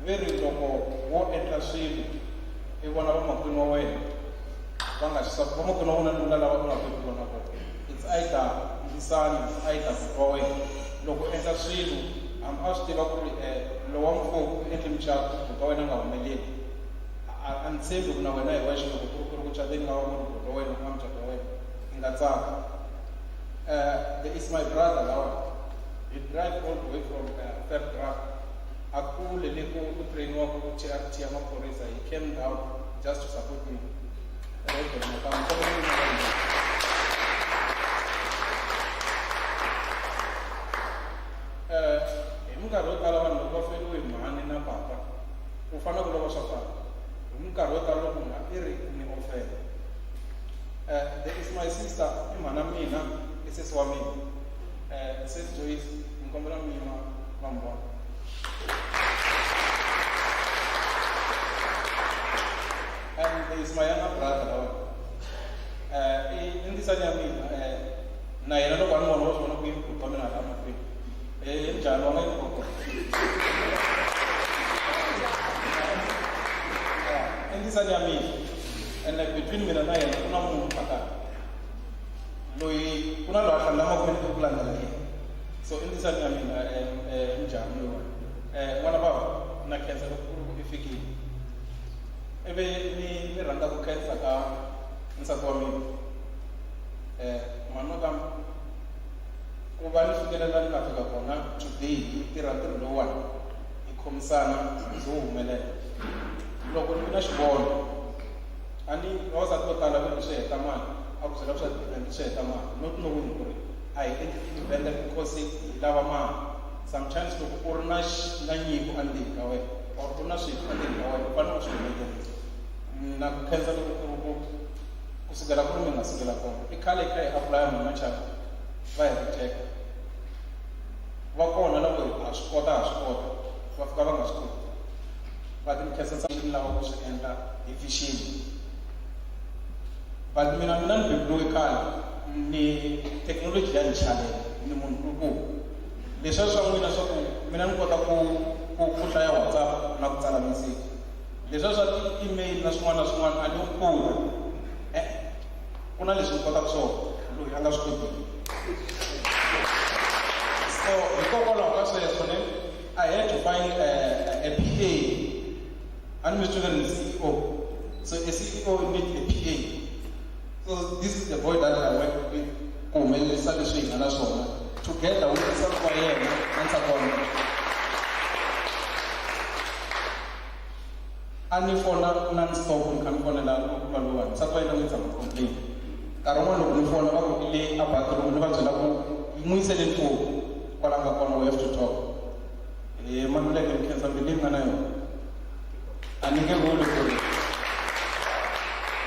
ve ri loko wo endla swilo i vona vamakwini wa wena va nga vamakwini wa wena ni vula lava u nga koti vona kona it's either Ndisani, it's either wa wena loko endla swilo a swi tiva ku ri lowu wa mfumo u endle mucato buta wena nga humeleli a ni tshembi ku na wena hi wexe loko ku ri ku cateni nga wa buta wa wena ku nga mucato wa wena i nga tsaka there is my brother lawa he drive all the way from third draft akule le ku trainiwa ku TRT ya maphorisa he came down just to support me hi minkarhi yo tala vanhu loko va feriwe hi mhani na papa ku fana ku lova swa fana hi minkarhi yo tala loko nga i ri ni ofela there is my sister i mhana mina i sesi wa mina sis Joyce ni kombela mima va mi vona and there is my younger brother i Ndisani ya mina na yena loko a ni vona wa swona ku yini ku ka mina hala mahlweni njhani wa nga yi koko i Ndisani ya mina and between mina na yena ku na munhu pakati loyi ku na loyi a hlanela makwenu ku landzela yena so i Ndisani ya mina njhani loyi n'wana bava na khensa loko i fikile ivi ni rhandza ku khensa ka nsati wa mina mhani kam ku va ni fikelela ni nga fika kona today hi tirha ntirho lowuwani hi khomisana byo humelela loko ni vi na xivono a ni vavasati vo tala va ni swi heta mali a ku byela swa event swi heta mali not knowing ku ri a hi endli event because hi lava mali sometimes loko u ri na nyiko endzeni ka wena or u na swilo endzeni ka wena u fanele u swi humelerisa na ku khensa loko ku sukela ku ri mi nga sukela kona i khale ka hi apply machaka va hi riteka va kona loko ha swi kota va fika va nga swi koti va ti khensa ni lava ku swi endla hi vision but mina ni beburiwe khale ni technology ya ni chalela ni munhu lukulu leswi swa n'wina swa ku mina ni kota ku hlaya WhatsApp na ku tsala message leswi swa ti-email na swin'wana na swin'wana a ni kula ku na leswi ni kotaka swona loyi a nga swi kotiki so hikokwalaho ka sweswo I had to find a PA a ni mi swi ni CEO so a CEO need a PA so this is the boy that I work with ku humelerisa leswi hi nga na swona together with nsati wa yena na nsati wa mina a ni fona non-stop ni kha ni fonela valuwani nsati wa yena n'wi tshama complain nkarhi wun'wana loko ni fona va ku ile a bathroom ni va byela ku n'wi yisele mfumo kwala nga kona we have to talk manuleke ni khensa mbilu nga na yona a ni nge vuli ku ri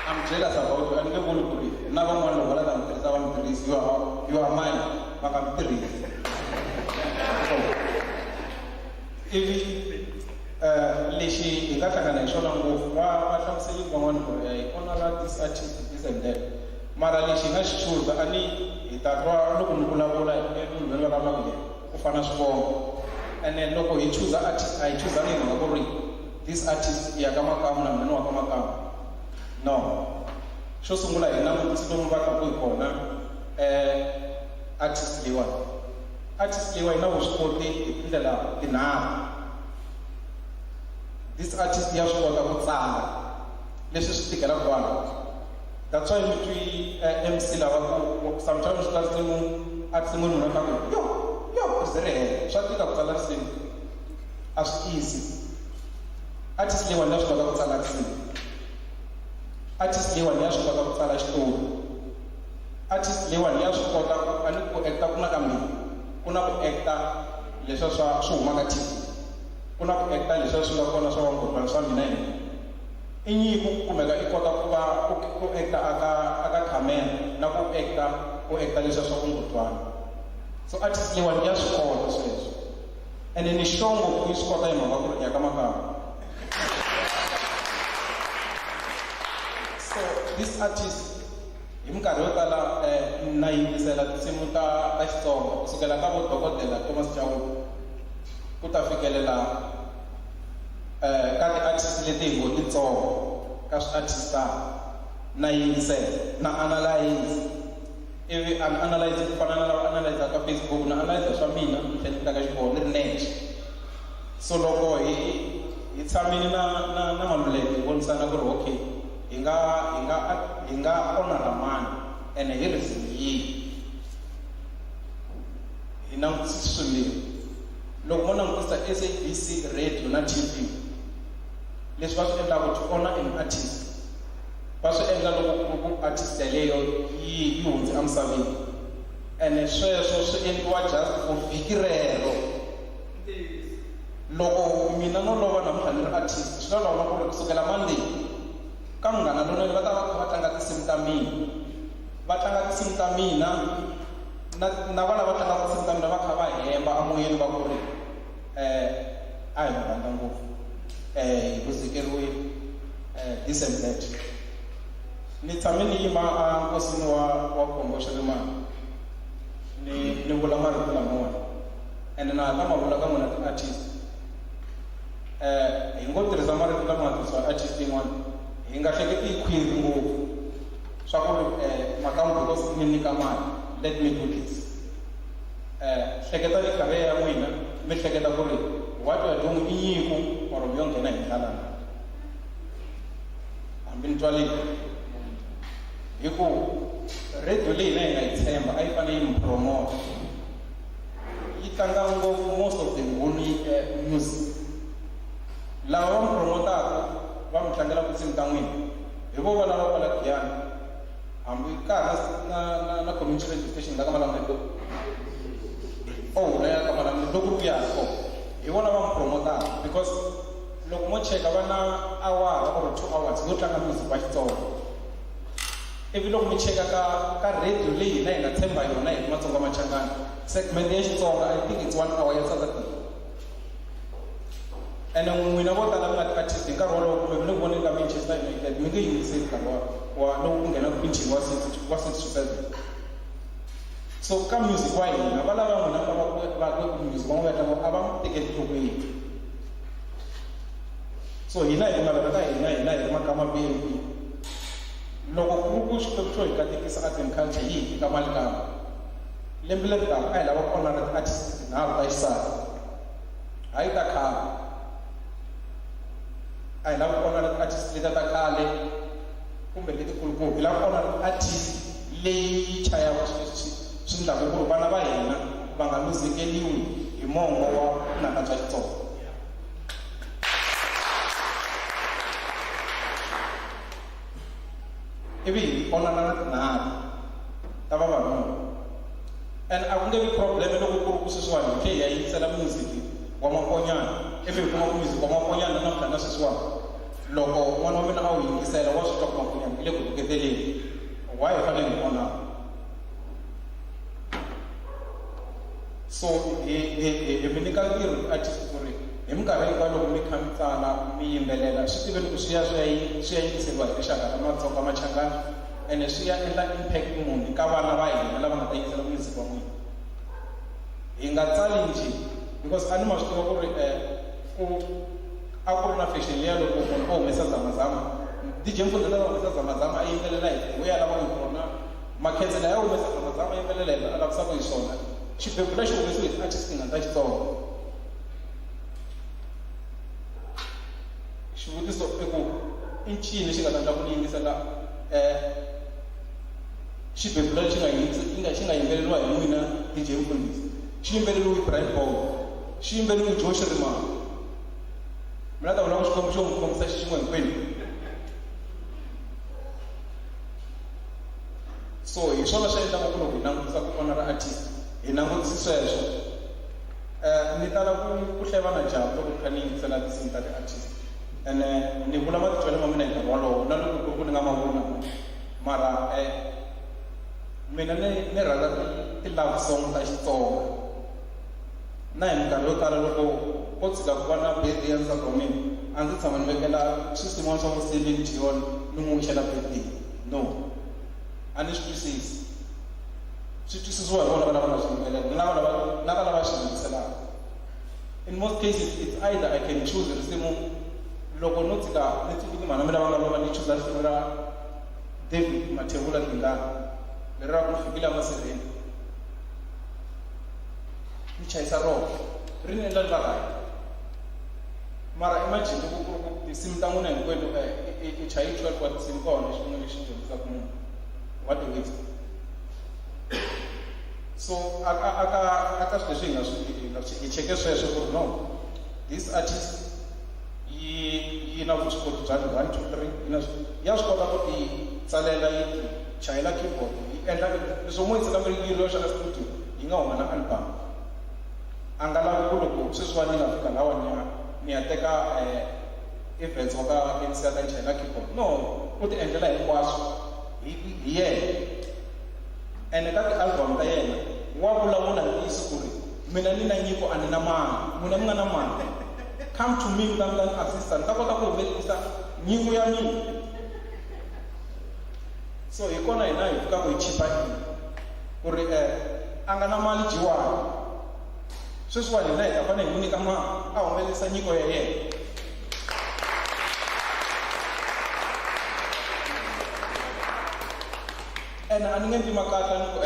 I'm jealous about you a ni nge vuli ku ri na van'wana loko va lava mi tirhisa va mi tirhisi you are mine va nga mi tirhisi ivi lexi hi nga hlangana hi xona ngopfu va hlamuseli van'wana ku ri hi honora this artist this and that mara lexi hi nga xi chuza a ni hi ta twa loko ni vulavula munhu loyi vulavulaka yena ku fana swivongo and then loko hi chuza artist a hi chuzangi hi mhaka ku ri this artist ya ka Makamu na mina ni wa ka Makamu no xo sungula hi langutisi lomu va ka ku hi kona artist leyiwani na vuswikoti hi tindlela tinharhu this artist ya swi kota ku tsala leswi swi tikelaka vanhu that's why mi twi MC lava ku sometimes ka risimu a risimu nuna ka ku yo ri ri hela swa tika ku tsala risimu a swi easy artist leyiwani ya swi kota ku tsala risimu artist leyiwani ya swi kota ku tsala xitori artist leyiwani ya swi kota ku ani ku acta ku na kambirhi ku na ku acta leswiya swi humaka TV ku na ku acta leswiya swi nga kona swa vanghotwana swa mina yena i nyiko ku kumeka i kota ku va ku acta aka camera na ku acta leswiya swa vanghotwana so artist leyiwani ya swi kota sweswo ene ni xongo ku yi swi kota hi mhaka ku ri ya ka Makamu so this artist hi minkarhi yo tala na yingisela tinsimu ta Xitsonga kusukela ka vodokodela Thomas Chauke ku ta fikelela ka ti-artist leti hi ngo titsongo ka swi-artista na yingisela na analyze ivi analyze ku fana na lava analyze ka Facebook na analyze swa mina ni tlhela ni ta ka xiboho ni ri nexe. So loko hi tshamile na Maluleke hi vonisana ku ri okay hi nga onara mani ene hi risimu yihi hi langutise swimbirhi. Loko mo langutisa SABC radio na TV leswi va swi endlaka to honor an artist va swi endla loko artist yaleyo yi hundze emisaveni ene sweswo swi endliwa just for vhiki rero. Loko mina no lova namuntlha ni ri artist swi ta lava ku ri kusukela Monday ka Munghana Lonene va ta va kha va tlanga tinsimu ta mina, va tlanga tinsimu ta mina na vana va tlanga tinsimu ta mina va kha va hemba amoyeni va ku ri a hi mu rhandza ngopfu hi luzekeriwile this and that. Ni tshame ni yima enkosini wa Khombo Xirimani ni vula marito lamawani ene na ta ma vula ka n'wina ti-artist hi ngo tirhisa marito lama nga tirhisiwa artist yin'wana hi nga hleketi hi khwiri ngopfu swa ku ri makamu because ni nyika mali let me do this. Hleketa ni career ya n'wina mi hleketa ku ri what you are doing i nyiko or mi yo nghena hi ndlala na hambi ni twalile hi ku radio leyi na hi nga yi tshemba a yi fanele yi mi promote yi tlanga ngopfu most of the ngoni music lava va mi promotaka va mi tlangela tinsimu ta n'wina hi vo va lava kwala Giyani hambi ka na community radio station la ka Malamulele la ya ka Malamulele loko ku ya hi vona va mi promotaka because loko mo cheka va na awara or 2 hours yo tlanga music wa Xitsonga. Ivi loko mi cheka ka radio leyi hina hi nga tshemba yona hi Matsonga Machangani segment ya Xitsonga I think it's 1 hour ya Saturday ene n'wina vo tala mi nga ti-artist hi nkarhi wolowo kumbe mi ni voni ka Manchester United mi nge yingiseli nkarhi wa lowu ku nghena pitching wa 6 to 7. So ka music wa hina va lava n'wina va ku music wa n'wina a va mi tekeli enhlokweni. So hina hi kunavela ka hina hi ri makama BNB loko ku ri ku xiphiqo xo hi katekisa art and culture yi ka mali kama lembe leri taka a hi lava ku onara ti-artist tinharhu ta xisati hayi ta khale a hi lava ku onara ti-artist leta ta khale kumbe letikulukumbi hi lava ku onara ti-artist leyi chayaka swi endlaka ku ri vana va hina va nga luzekeliwi hi mongo wa vunanga bya Xitsonga. Ivi onana na tinharhu ta vavanuna and a ku nge vi problem loko ku ri ku sweswiwani hi tlhe hi ya yingisela music wa Makonyana ivi hi kuma ku music wa Makonyana namuntlha na sweswiwani loko n'wana wa mina a wu yingisela wa swi twa ku Makonyana hi le ku tuketeleni why hi fanele hi onana. So hi mi nyika ntirho artist ku ri hi minkarhi hinkwayo loko mi kha mi tsala mi yimbelela swi tiveni ku swi ya yingiseriwa hi rixaka ra Matsonga Machangani ene swi ya endla impact muni ka vana va hina lava nga ta yingisela music wa n'wina. Hi nga tsali njhe because a ni ma swi tiva ku ri a ku ri na fashion leya loko munhu o humesa zamazama DJ Mfundlela a humesa zamazama a yimbelela hi we ya lava ku kona Makhensela ya humesa zamazama a yimbelela hi a lavisaka hi swona xibebula xi humesiwe hi artist nga ta Xitsonga. Xivutiso i ku i ncini xi nga ta endla ku ni yingisela xibebula xi nga yimbeleriwa hi n'wina DJ Mfundisi xi yimbeleriwe hi Brian Paul xi yimbeleriwe hi Joe Xirimani mina ta vula ku xikwembu xo n'wi khomisa xi xin'we hinkwenu. So hi swona swi endlaka ku loko hi langutisa ku vona ra artist hi langutisi sweswo ni tala ku hlevana jabu loko kha ni yingisela tinsimu ta ti-artist ene ni vula matitwelo ma mina hi nkarhi wolowo na loko ku ni nga ma vona mara mina ni rhandza ti-love song ta Xitsonga na hi minkarhi yo tala loko ko tshika ku va na birthday ya nsati wa mina a ndzi tshama ni vekela swisin'wana swa vo Celine Dion ni n'wi xela birthday no a ni swi twisisi swi twisisiwa hi vona vana va swi yimbelela na vana va swi yingiselaka. In most cases it's either I can choose risimu loko no tsika ni tsiki mana mina va nga lova ni choose risimu ra David Mathebula Dingana leri ra ku fikile emasirheni ni chayisa rona ri ni endla ni va right mara imagine ku tinsimu ta n'wina hinkwerhu i chayi 12 wa tinsimu kona xin'we lexi dyondzisaka munhu what do it so aka swilo leswi hi cheke sweswo ku ri no this artist yi na vuswikoti bya 1 2 3 ya swi kota ku ti tsalela yi chayela keyboard yi endla leswi mo yi tsaka mi yi loxa ka studio yi nga huma na album a nga lavi ku loko sweswiwani ni nga fika lawa ni ya teka events wa ka NCA ta chayela keyboard no u ti endlela hinkwaswo hi yena ene ka ti-album ta yena wa vulavula ntiyiso ku ri mina ni na nyiko a ni na mali n'wina mi nga na mali come to me without an assistant ta kota ku humelerisa nyiko ya mina so hi kona hina hi fika ku hi chipa ku ri a nga na mali jiwani sweswiwani hina hi ta fanele hi n'wi nyika a humelerisa nyiko ya yena ene a ni nge ndzi makata ni ku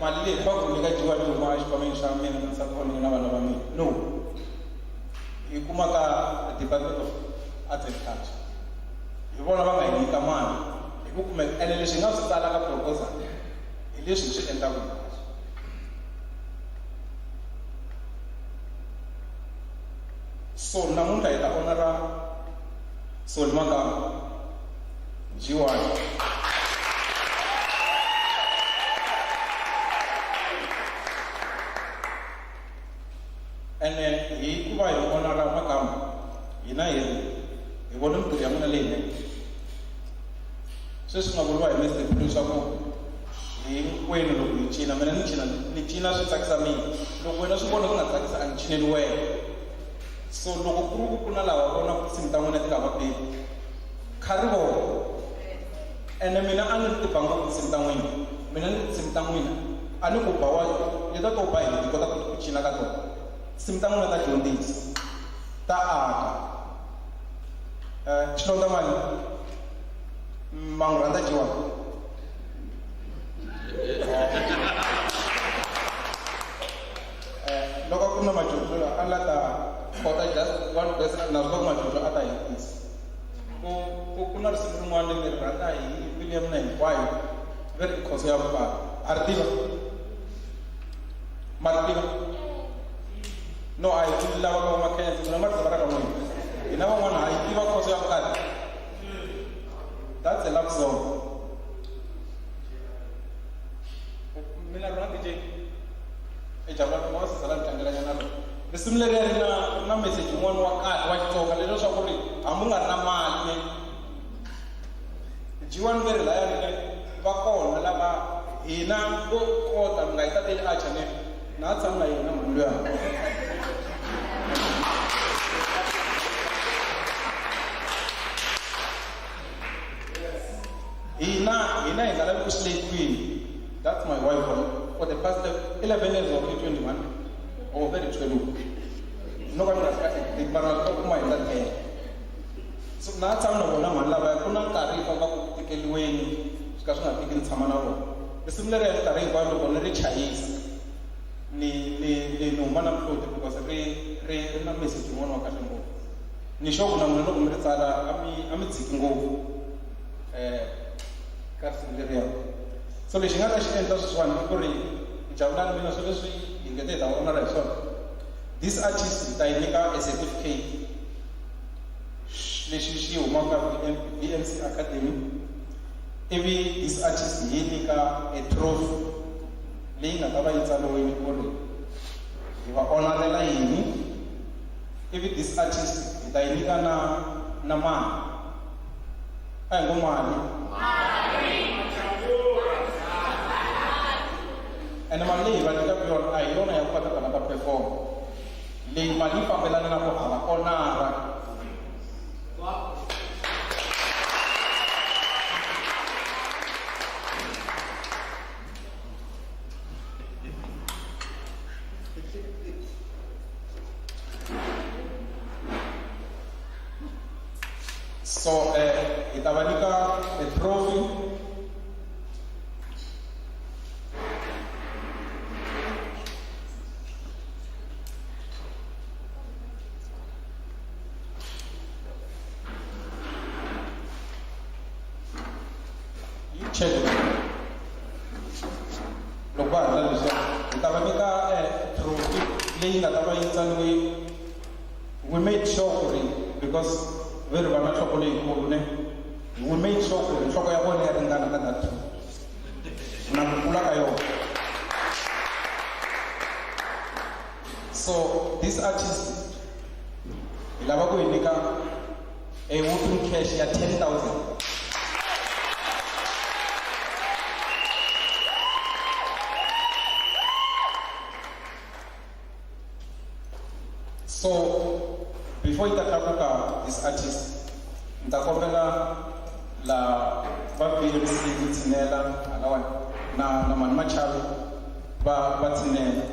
mali leyi va ku nyika jiwani huma xikhwameni xa mina na nsati wa mina na vana va mina no hi kuma ka Department of Arts and Culture hi vona va nga hi nyika mali hi ku kumeka ene leswi hi nga swi tsala ka proposal hi leswi hi swi endlaka hinkwaswo so namuntlha hi ta onara Solly Magama jiwani ene hi ku va hi onara Magama hina hi vona mintirho ya n'wina leyinene sweswi nga vuriwa hi Mr. Prince leswaku hinkwenu loko hi cina mina ni cina swi tsakisa mina loko wena swi vona ku nga tsakisa a ni cineli wena so loko ku ri ku na lava vona ku tinsimu ta n'wina ti nga va beli khari vona ene mina a ni ri tibanga ku tinsimu ta n'wina mina ni tinsimu ta n'wina a ni ku bawa leta to ba hi kota ku cina ka tona tinsimu ta n'wina ta dyondzisa ta aka xilonda mali mangu rhandza jiwani loko ku na majojo a la ta kota just one person na loko majojo a ta hetisa ku na risimu rin'wana leri rhandza hi mbilu ya mina hinkwayo veri khoso ya vupala a ri tiva ma ri tiva no a hi lava ka makhensi mina ma ri tiva ra ka n'wina hina van'wana a hi tiva khoso ya vukati that's a love song mina rona DJ ejabula mo sala tlangela nyana ro risimu leri ri na message yin'wana wa kahle wa Xitsonga leswo swa ku ri hambi u nga ri na mali jiwani veri laya ri va kona lava hina vo kota mi nga yi tateli a chane na tshama na yena mhani luya hina hi nga lavi ku slave queen that's my wife for the past 11 years or 21 or very 12 no kana ka mara ka kuma hi ndlela so na tshama na vona mhani lava ku na nkarhi ka ku tikeliweni swi ka swi nga tiki ni tshama na vona risimu leri ya nkarhi hinkwayo loko ni ri chayisa ni huma na mhloti because ri na message yin'wana wa kahle ngopfu ni xoku na n'wina loko mi ri tsala a mi tshiki ngopfu ka risimu leriya so lexi nga ta xi endla sweswiwani i ku ri javulani mina swilo leswi hi ngete hi ta vonala hi swona this artist hi ta yi nyika a certificate lexi xi humaka VMC Academy ivi this artist hi nyika a trophy leyi nga ta va yi tsaliwile ku ri hi va honorela yini ivi this artist hi ta yi nyika na mali a hi ngo mali ene mali leyi va nyikaka yona a hi yona ya ku kota kona ka perform leyi mali yi fambelana na ku hava onara So hi ta va nyika a trophy. Check. Loko va ha ri leswiya hi ta va nyika trophy leyi nga ta va yi tsaliwe. We made sure ku ri because ve ri va na nhloko leyikulu ne, we made sure ku ri nhloko ya vona ya ringana ka that trophy na ku kula ka yona. So this artist hi lava ku hi nyika a whooping cash ya 10,000. So before you tlakuka this artist, nta kombela la va BMC tsinela alawa na mani machavi va tsinela.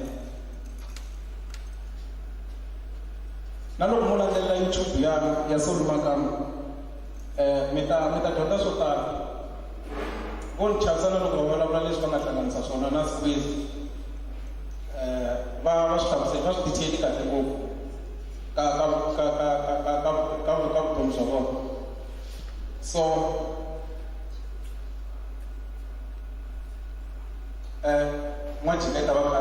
Na loko mu landzelela YouTube ya Solly Makamo, mi ta dyondza swo tala. Vo ni chavisana loko va vulavula leswi va nga hlanganisa swona na Squeeze. Va swi hlamusela va swi detail kahle ngopfu. So Mwachika va kha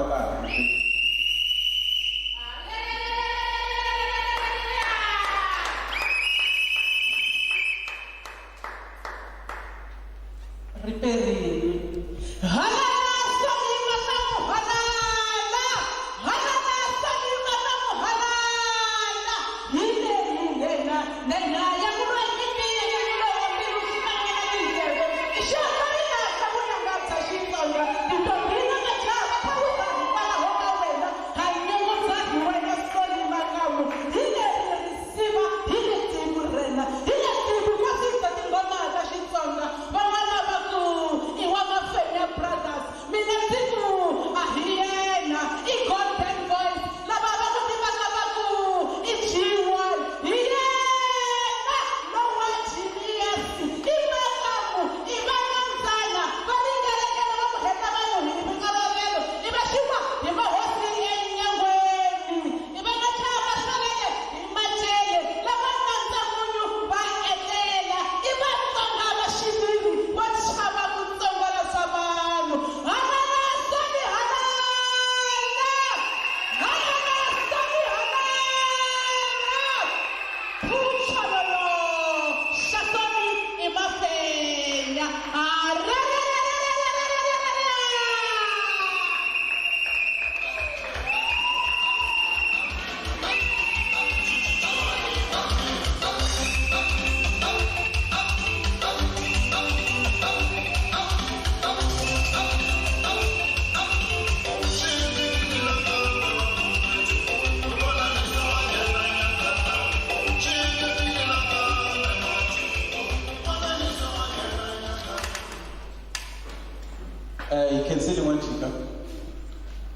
You can see the one chica.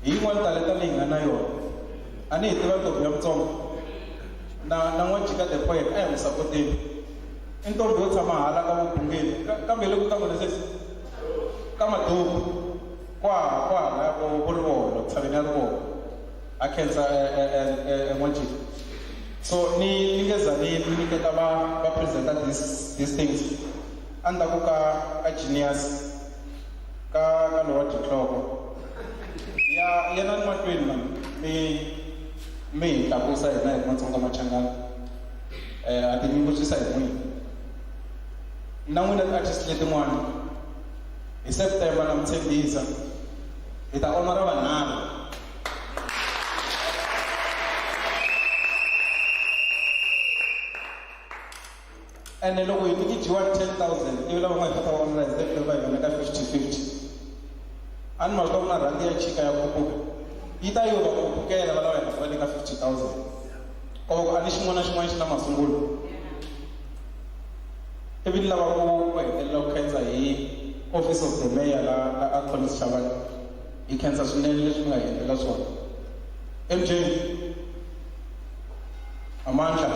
He want talenta leyi nga na yona. A ni hi tiva ntombi ya Mutsonga. Na n'wanchika the poet a hi n'wi sapoteni. I ntombi yo tshama hala ka vugungeni. Kambe loko ka n'wi leswi ka Maduku kwahala ku ri vona ku tshaveni ya ri vona. A khensa n'wanchika. So ni nge za ni nyiketa va presenta these things. A ndzhaku ka Genius. Ka lowa tihloko ya yena ni matweni man mi tlakusa hina hi Matsonga Machangana a tinyungubyisa hi n'wina na n'wina ti-artist letin'wana hi September na Mtshembisa hi ta onora vanharhu ene loko hi nikijiwa 10,000 ivi lava nga hi fata onora hi September hi vanaka 50-50 a ni maloko na rhandi ya chika ya kukuka yi ta yova ku kukela va lava hi va nyika 50,000 kova a ni xin'wana na xin'wana xi na masungulo ivi ni lava ku hetelela ku khensa hi office of the mayor la a Collins Chavani hi khensa swinene leswi nga hi endlela swona MJ Amandla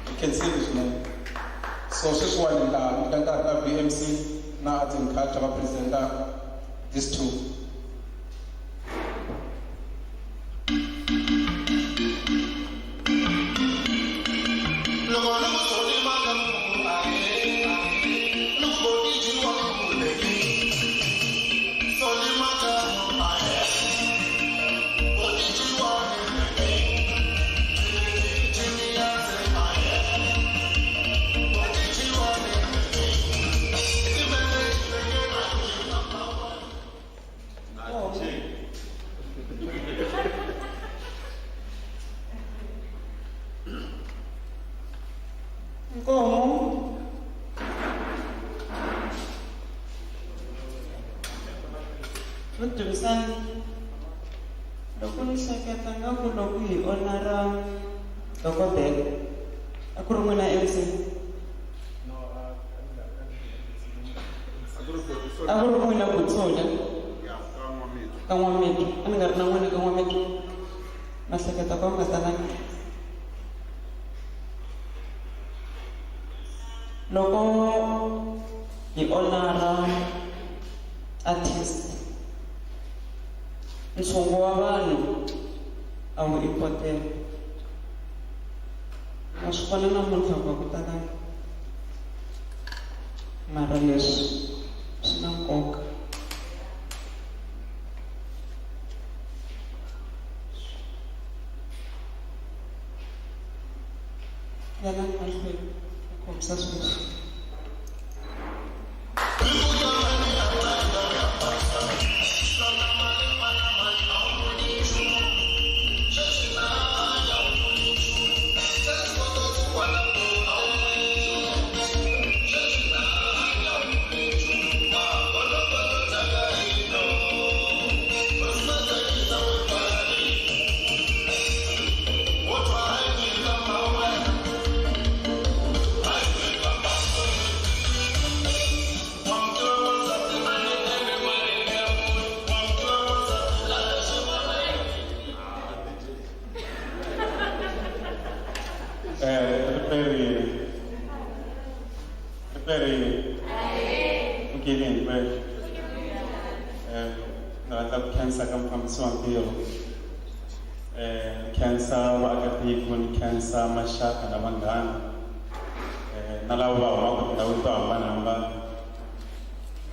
hi khensile swinene So sweswiwani laha eka nkarhi ka VMC na Arts and Culture va presenta these two. Nkomo. Vutirhisani. Loko ni hleketa nga ku loko hi onara dokodela a ku ri n'wina MC. A ku ri n'wina Butsola. Ka N'wamedi. A ni nga ri na n'wina ka N'wamedi. Ma hleketa ku nga talanga. Loko hi onara artist, ntshungu wa vanhu a wu important. A swi fana na munhu va ku tala mara leswi swi na nkoka. Yana mahlweni khomisa sweswi. Cancer come from Swampio. Cancer, Wagapikun, cancer, Mashaka, Namangan. Nalawa, Nauta, Manamba.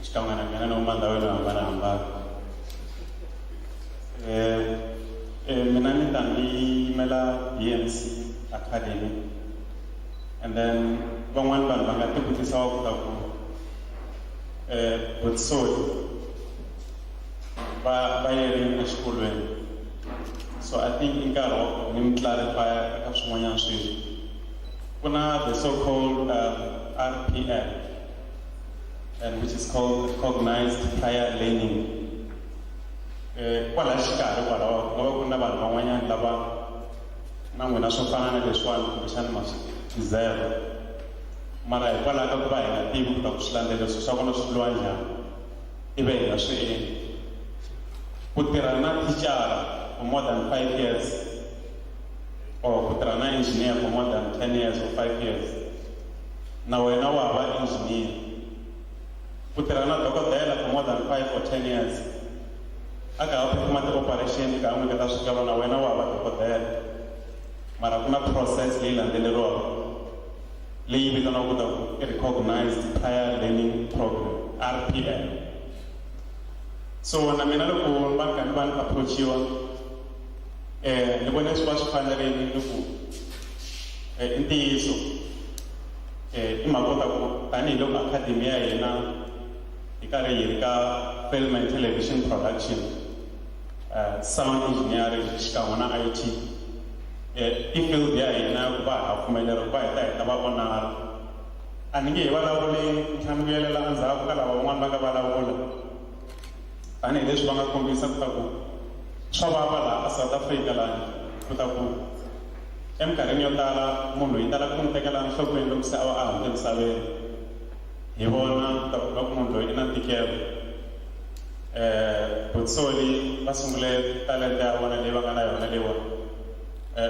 Skamana, no Mandawana, Manamba. Menanitani, Mela, BMC Academy. And then, one Banga took this out with sword. By a school. So I think in Garo, we clarify a Kapsumanian Street. Kuna the so-called RPL, and which is called Recognized Prior Learning. Wala shika wala kuna ba mawanya laba na ngena sofana de swan bishan mas zero. Mara wala ka ba ina tibu ka kuslande de so sakono sulwanja ibe na shi Kutirana teacher for more than 5 years, or Kutirana engineer for more than 10 years or 5 years. Now we know about engineer. Kutirana doctor for more than 5 or 10 years. I got a operation, I got a governor, we know about doctor. Marakuna process, Lil and Delero. Leave it on a recognized prior learning program, RPL. So na mina loko ban approachiwa ni vona swi va swi fanerile loko ntiyiso I mhaka ku tanihiloko academy ya hina hi karhi hi ri ka film and television production, sound engineering xikan'we na IT, I field ya hina ku va ha pfumelela ku va hi ta heta va onara. A ni nge hi vulavuli ntlhanu vuyelela endzhaku ka lava van'wana va nga vulavula tanihileswi va nga kombisa ku ta ku swa vava laha South Africa laha ku ta ku eminkarhini yo tala munhu hi tala ku n'wi tekela enhlokweni loko se a va a hundze misaveni. Hi vona ku ta ku loko munhu loyi I na ntikelo. Butsoli va sungule talenta ya vona leyi va nga na yona leyiwa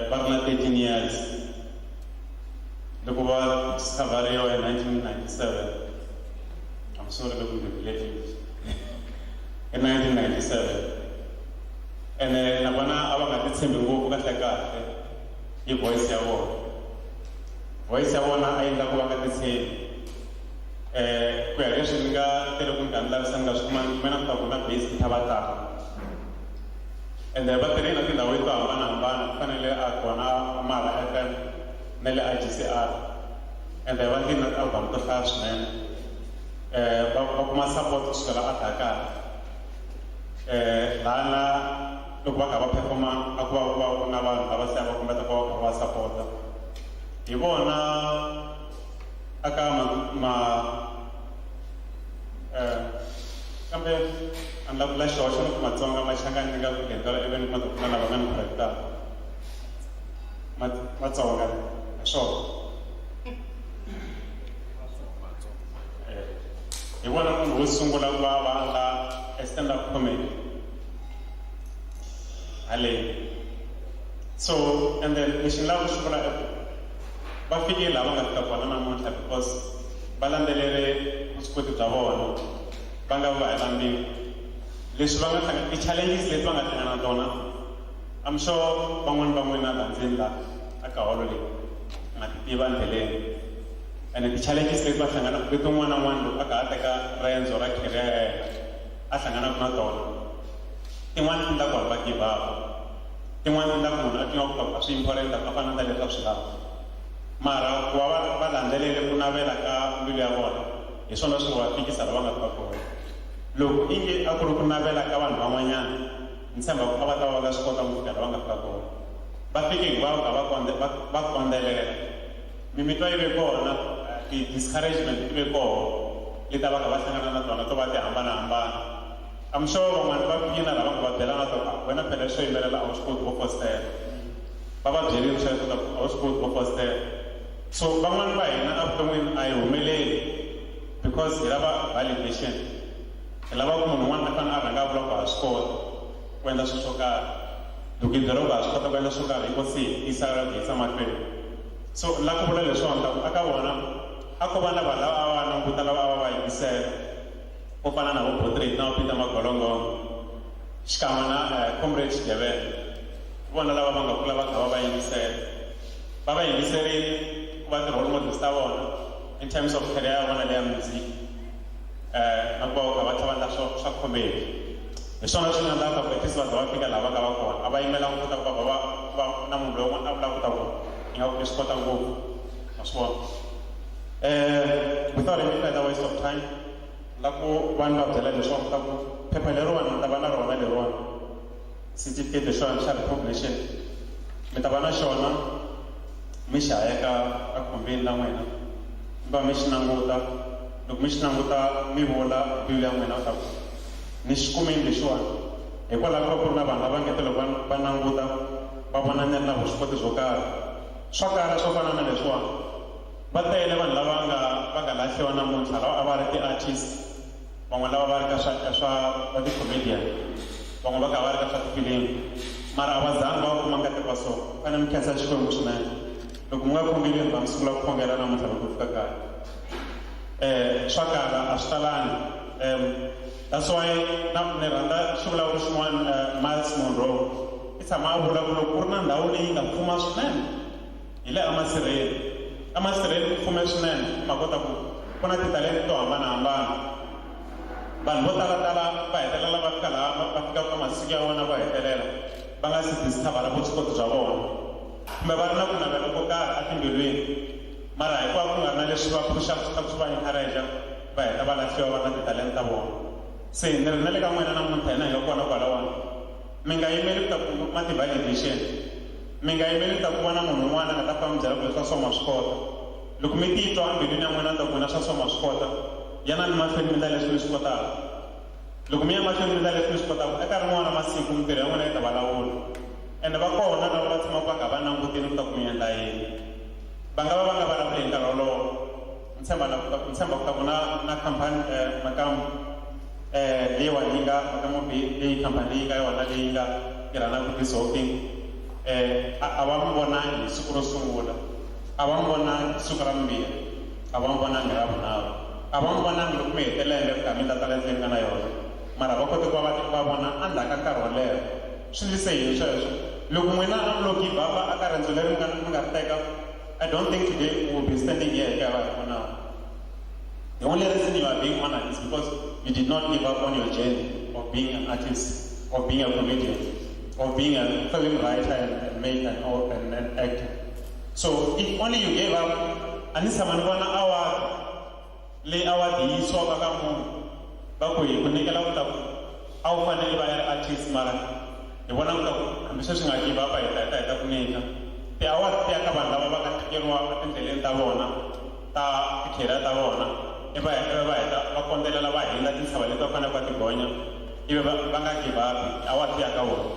va ri na 13 years. Loko va discovery in 1997. I'm sorry to be relative. In 1997. And then I want to tell you what I voice ya wona. Voice ya wona a endla ku va nga titshembi. Ku ya leswi ni nga tele ku ndlandlavisa ni nga swi kuma mina ta ku na base ta vatala. And then va tirhe na tindhawu to hambanahambana ku fanele a kona mara FM na le IGCR. And then va tirhe na album to hlaya swinene. Va kuma support kusukela a Dakar. Lana loko va kha va performa a ku va na vanhu lava se va kombeta ku va support-a. Hi vona aka kambe a ni lava ku vula xihoxo ni ku Matsonga ma hlangani nga ku endlela ivi ni kuma ku na lava nga ni correctaka. Matsonga hi swona. Hi vona munhu wo sungula ku va endla stand-up comedy. So, and then we should love but figure la vanga ta kona namuntlha because balandelele vuswikoti bya vona va nga va helangi leswi va nga hlangana ti-challenges leti va nga hlangana na tona. I'm sure van'wani va n'wina la ndzeni la aka holo leyi nga ti tiva ndleleni and ti-challenges leti va hlanganaka leti un'wana na un'wana loko a ka a teka riendzo ra career ya yena a hlanganaka na tona. Tin'wana ti endla ku va give up. Tin'wana ti endla ku munhu a tiva ku a swi important a fana na leswi a swi lava. Mara ku va va landzelele ku navela ka mbilu ya vona hi swona swi va fikisa la va nga ta kona. Loko inge a ku ri ku navela ka vanhu van'wanyana ni tshemba ku a va ta va nga swi kota ku fika la va nga ta kona. Va fike hinkwavo ka va kondzelela. Mimitwa yi ve kona, ti-discouragement ti ve koho leti va ka va hlangana na tona to va ti hambanahambana. I'm sure van'wana va fikina lava nga va byelanga to wena phela swo yimbelela a wu swi koti ku fostela. Va va byerile sweswo ta a wu swi koti ku fostela. So van'wana va hina evuton'wini a hi humeleli because hi lava validation. Hi lava ku munhu un'wana a fanele a rhanga a vula ku ha swi kota ku endla swilo swo karhi. Loko hi byeriwa ku ha swi kota ku endla swo karhi hi ko se hi yisa mahlweni. So la ku vula leswiwani ta ku aka vona a ko va na vanhu lava a va languta lava a va va yingisela. Ku fana na vo Portrait na Peter Magolongo xikan'we na Comrade Xigevele. Vona lava va nga kula va kha va va yingisela. Va va yingiserile ku va ti-role models ta vona in terms of career ya vona leya music. Na ku va kha va tlhela va endla swa comedy. Hi swona swi nga endlaka ku at least va za va fika laha va nga va kona. A va yimela ku kota ku va na munhu loyi un'wana a vulaka ku ingaku leswi kota ngopfu. Ma swi vona. Without any further waste of time, lako vanhu va byela leswaku ta ku phepha leriwani mi ta va na rona leriwani certificate xona xa recognition mi ta va na xona mi xi hayeka a khumbini la n'wina mi va mi xi languta. Loko mi xi languta mi vula mbilu ya n'wina ta ku ni xi kumeni lexiwani hikwalaho ka ku ri na vanhu lava ngete loko va languta va vona ni ri na vuswikoti byo karhi. Swa kala swo fana na leswiwani va tele vanhu lava nga lahliwa namuntlha lava a va ri ti-artist. Van'we lava va ri ka swa va ti-comedian, van'we va kha va ri ka swa tifilimi mara a va zangi va kuma ngati va so fanele mi khensa Xikwembu swinene. Loko mi nga khongeleni va mi sungula ku khongela namuntlha loko fika kaya. Swa kala a swi talangi. That's why ni rhandza xivulavuri xin'wana Miles Monroe i tshama a vula ku loko ku ri na ndhawu leyi nga pfuma swinene hi le emasirheni. Emasirheni ku pfume swinene ma kota ku na titalenti to hambanahambana. Vanhu vo talatala va hetelela va fika laha va fika ka masiku ya vona va hetelela va nga si discover vuswikoti bya vona kumbe va ri na ku navela ko karhi a timbilwini mara hinkwavo ku nga ri na leswi va puxaka swi ta ku swi va encourage va heta va lahliwa va na titalenti ta vona. Se ni ri na le ka n'wina namuntlha hina hi nga kona kwalawani mi nga yimeli ku ta kuma ti-validation. Mi nga yimeli ku ta ku va na munhu un'wana nga ta famba mi byela ku leswa swo ma swi kota. Loko mi titwa embilwini ya n'wina ta ku na swa swo ma swi kota yana ni mahlweni mi endla leswi mi swi kotaka. Loko mi ya mahlweni mi endla leswi mi swi kotaka eka rin'wana masiku mintirho ya n'wina yi ta va lawula. Ende va kona lava va tshamaka va kha va langutile ku ta ku mi endla yini. Va nga va va nga vulavuli hi nkarhi wolowo. Ni tshemba ku ta ku na khampani makamu leyiwani yi nga makamu leyi khampani leyi nga yona leyi nga tirhanaka ti-zoking a va mi vonangi hi siku ro sungula a va mi vonangi hi siku ra vumbirhi a va n'wi vonangi ra vunharhu a va n'wi vonangi loko mi hetelela ku ta mi ta tala endzeni nga na yona mara va kote ku va vona endzhaku ka nkarhi wo leha swi ndlise yini sweswo loko n'wina a mi lo give up aka rendzo leri mi nga ri teka I don't think today we will be standing here for now. The only reason you are being honored is because you did not give up on your journey of being an artist, of being a comedian, of being a film writer and maker and an actor. So if only you gave up, anisa manvana award yi so ka munhu ba ku yi ku nyikela ku ta a wu fanele va ya artist mara hi vona ku ta hambi sweswi nga give up hi ta ku nyika ti-award ti ya ka vanhu lava va nga tikeriwa etindleleni ta vona ta tikhera ta vona ivi va heta va kondzelela va hindza tintshava leti va fanele va ti gonya ivi va nga give up award ti ya ka vona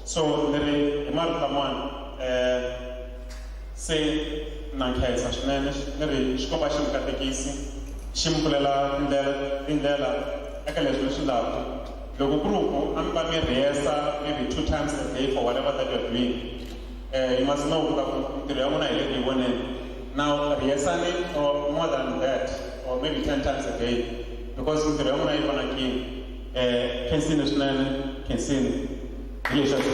so ni ri hi marito man'wana se na nkhensa swinene ni ri xikomba xi mi katekisi xi mi pfulela tindlela eka leswi mi swi lavaka loko ku ri ku a mi va mi rihesa maybe 2 times a day for whatever that you're doing you must know that ntirho ya n'wina hi le ku yi voneni now rihesani or more than that or maybe 10 times a day because ntirho ya n'wina yi vonakini khensini swinene khensini hi lexi a xi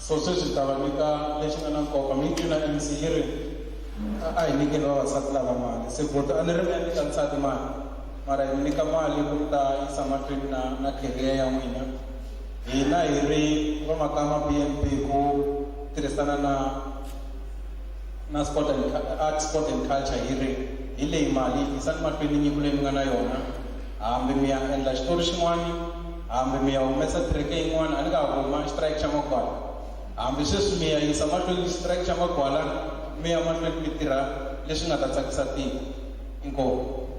so sweswi ta va nyika lexi nga na nkoka miti na MC yi ri a hi nyikeni vavasati lava mali se boto a ni ri mi ya nyika nsati mali mara hi nyika mali ku ta yisa mahlweni na career ya n'wina hina hi ri vamakama BNP ku tirhisana na art sport and culture hi ri hi leyi mali yisani mahlweni nyiko leyi mi nga na yona hambi mi ya endla xitori xin'wana hambi mi ya humesa tireke yin'wana a ni nga huma strike xa makwala hambi sweswi mi ya yisa mahlweni strike xa makwala mi ya mahlweni mi tirha leswi nga ta tsakisa tiko inkomu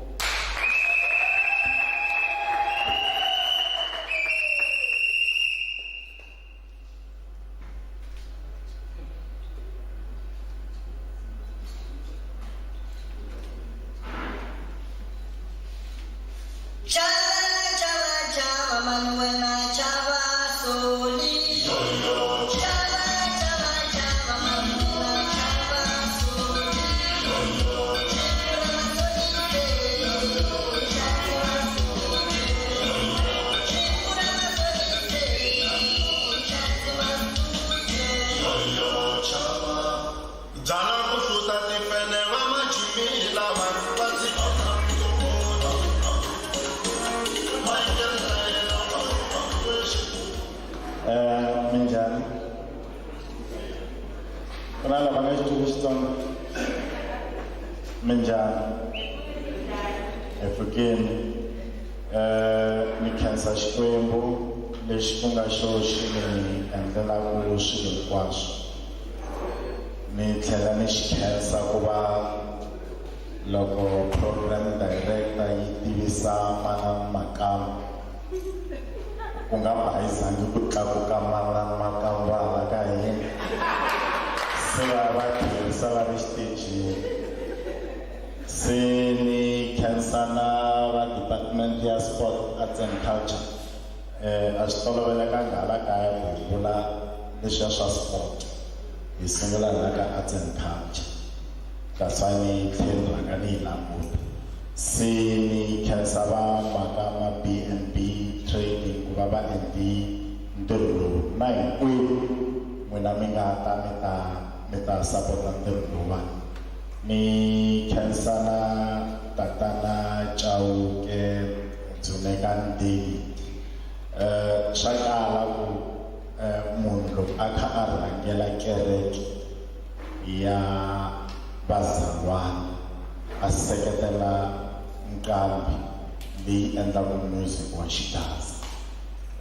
Minjani. Kunala bangaji tuwiston Minjani. Efugeni ni khensa xikwembu lexi ku nga xo xi ni endlelaku swilo hinkwaswo ni tlhela ni xi khensa ku va loko program director yi tivisa Manana Makamba ku nga bayizangi ku tlakuka Manana Makamba hala ka hina se va tirhisa va ri xitejini se ni khensa na va department ya sport arts and culture a swi tolovelekanga hala kaya ku vula leswiya swa sport hi sungula na ka arts and culture that's why ni tlhela rhanga ni yi languta se ni khensa va Makama BNB trading ku va va endli ntirho lowu na hinkwenu n'wina mi nga ta mi ta sapota ntirho lowuwani ni khensa na tatana Chauke Dzuneka Ndini swa kala ku munhu loko a kha a rhangela kereke ya vazalwana a seketela nqambi leyi endlaka music wa xigaza.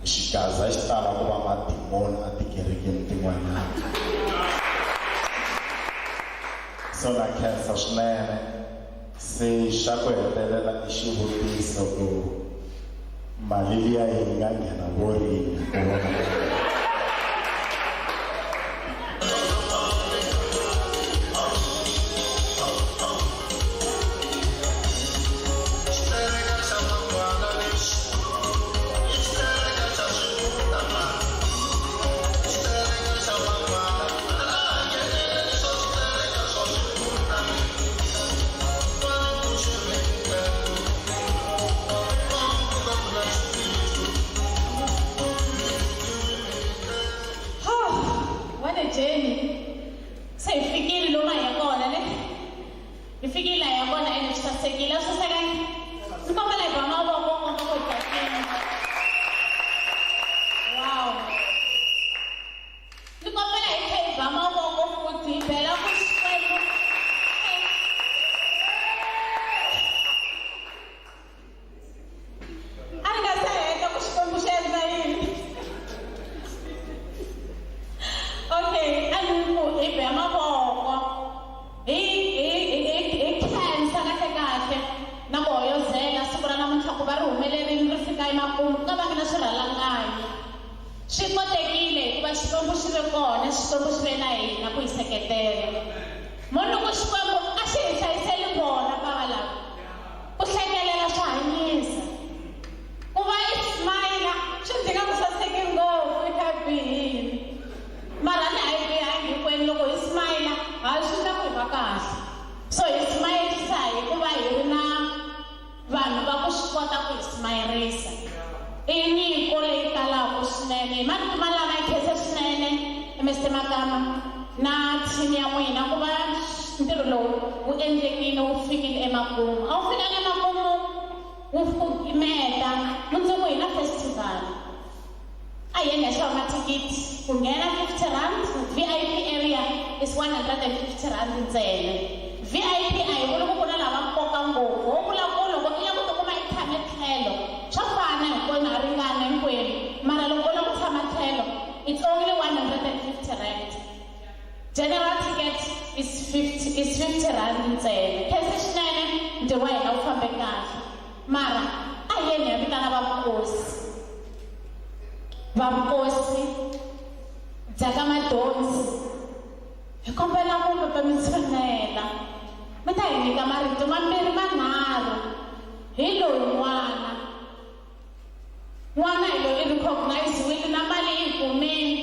Xigaza xi tala ku va madimoni a tikerekeni tin'wanyana, so na khensa swinene. Se xa ku hetelela i xivutiso ku mali liya yi nga nghena vo rini ku vona. General ticket is 50 rand ntsena. Khesesinene ntirho wa hina wu fambe kahle. Mara a hi yeni hi vitana vavukosi Dzaka Madonsi. Hi kombela ku Papa mi tshunela. Mi ta hi nyika marito mambirhi manharhu hi loyi n'wana. N'wana hi loyi i recognize-wile na mali yi kumile.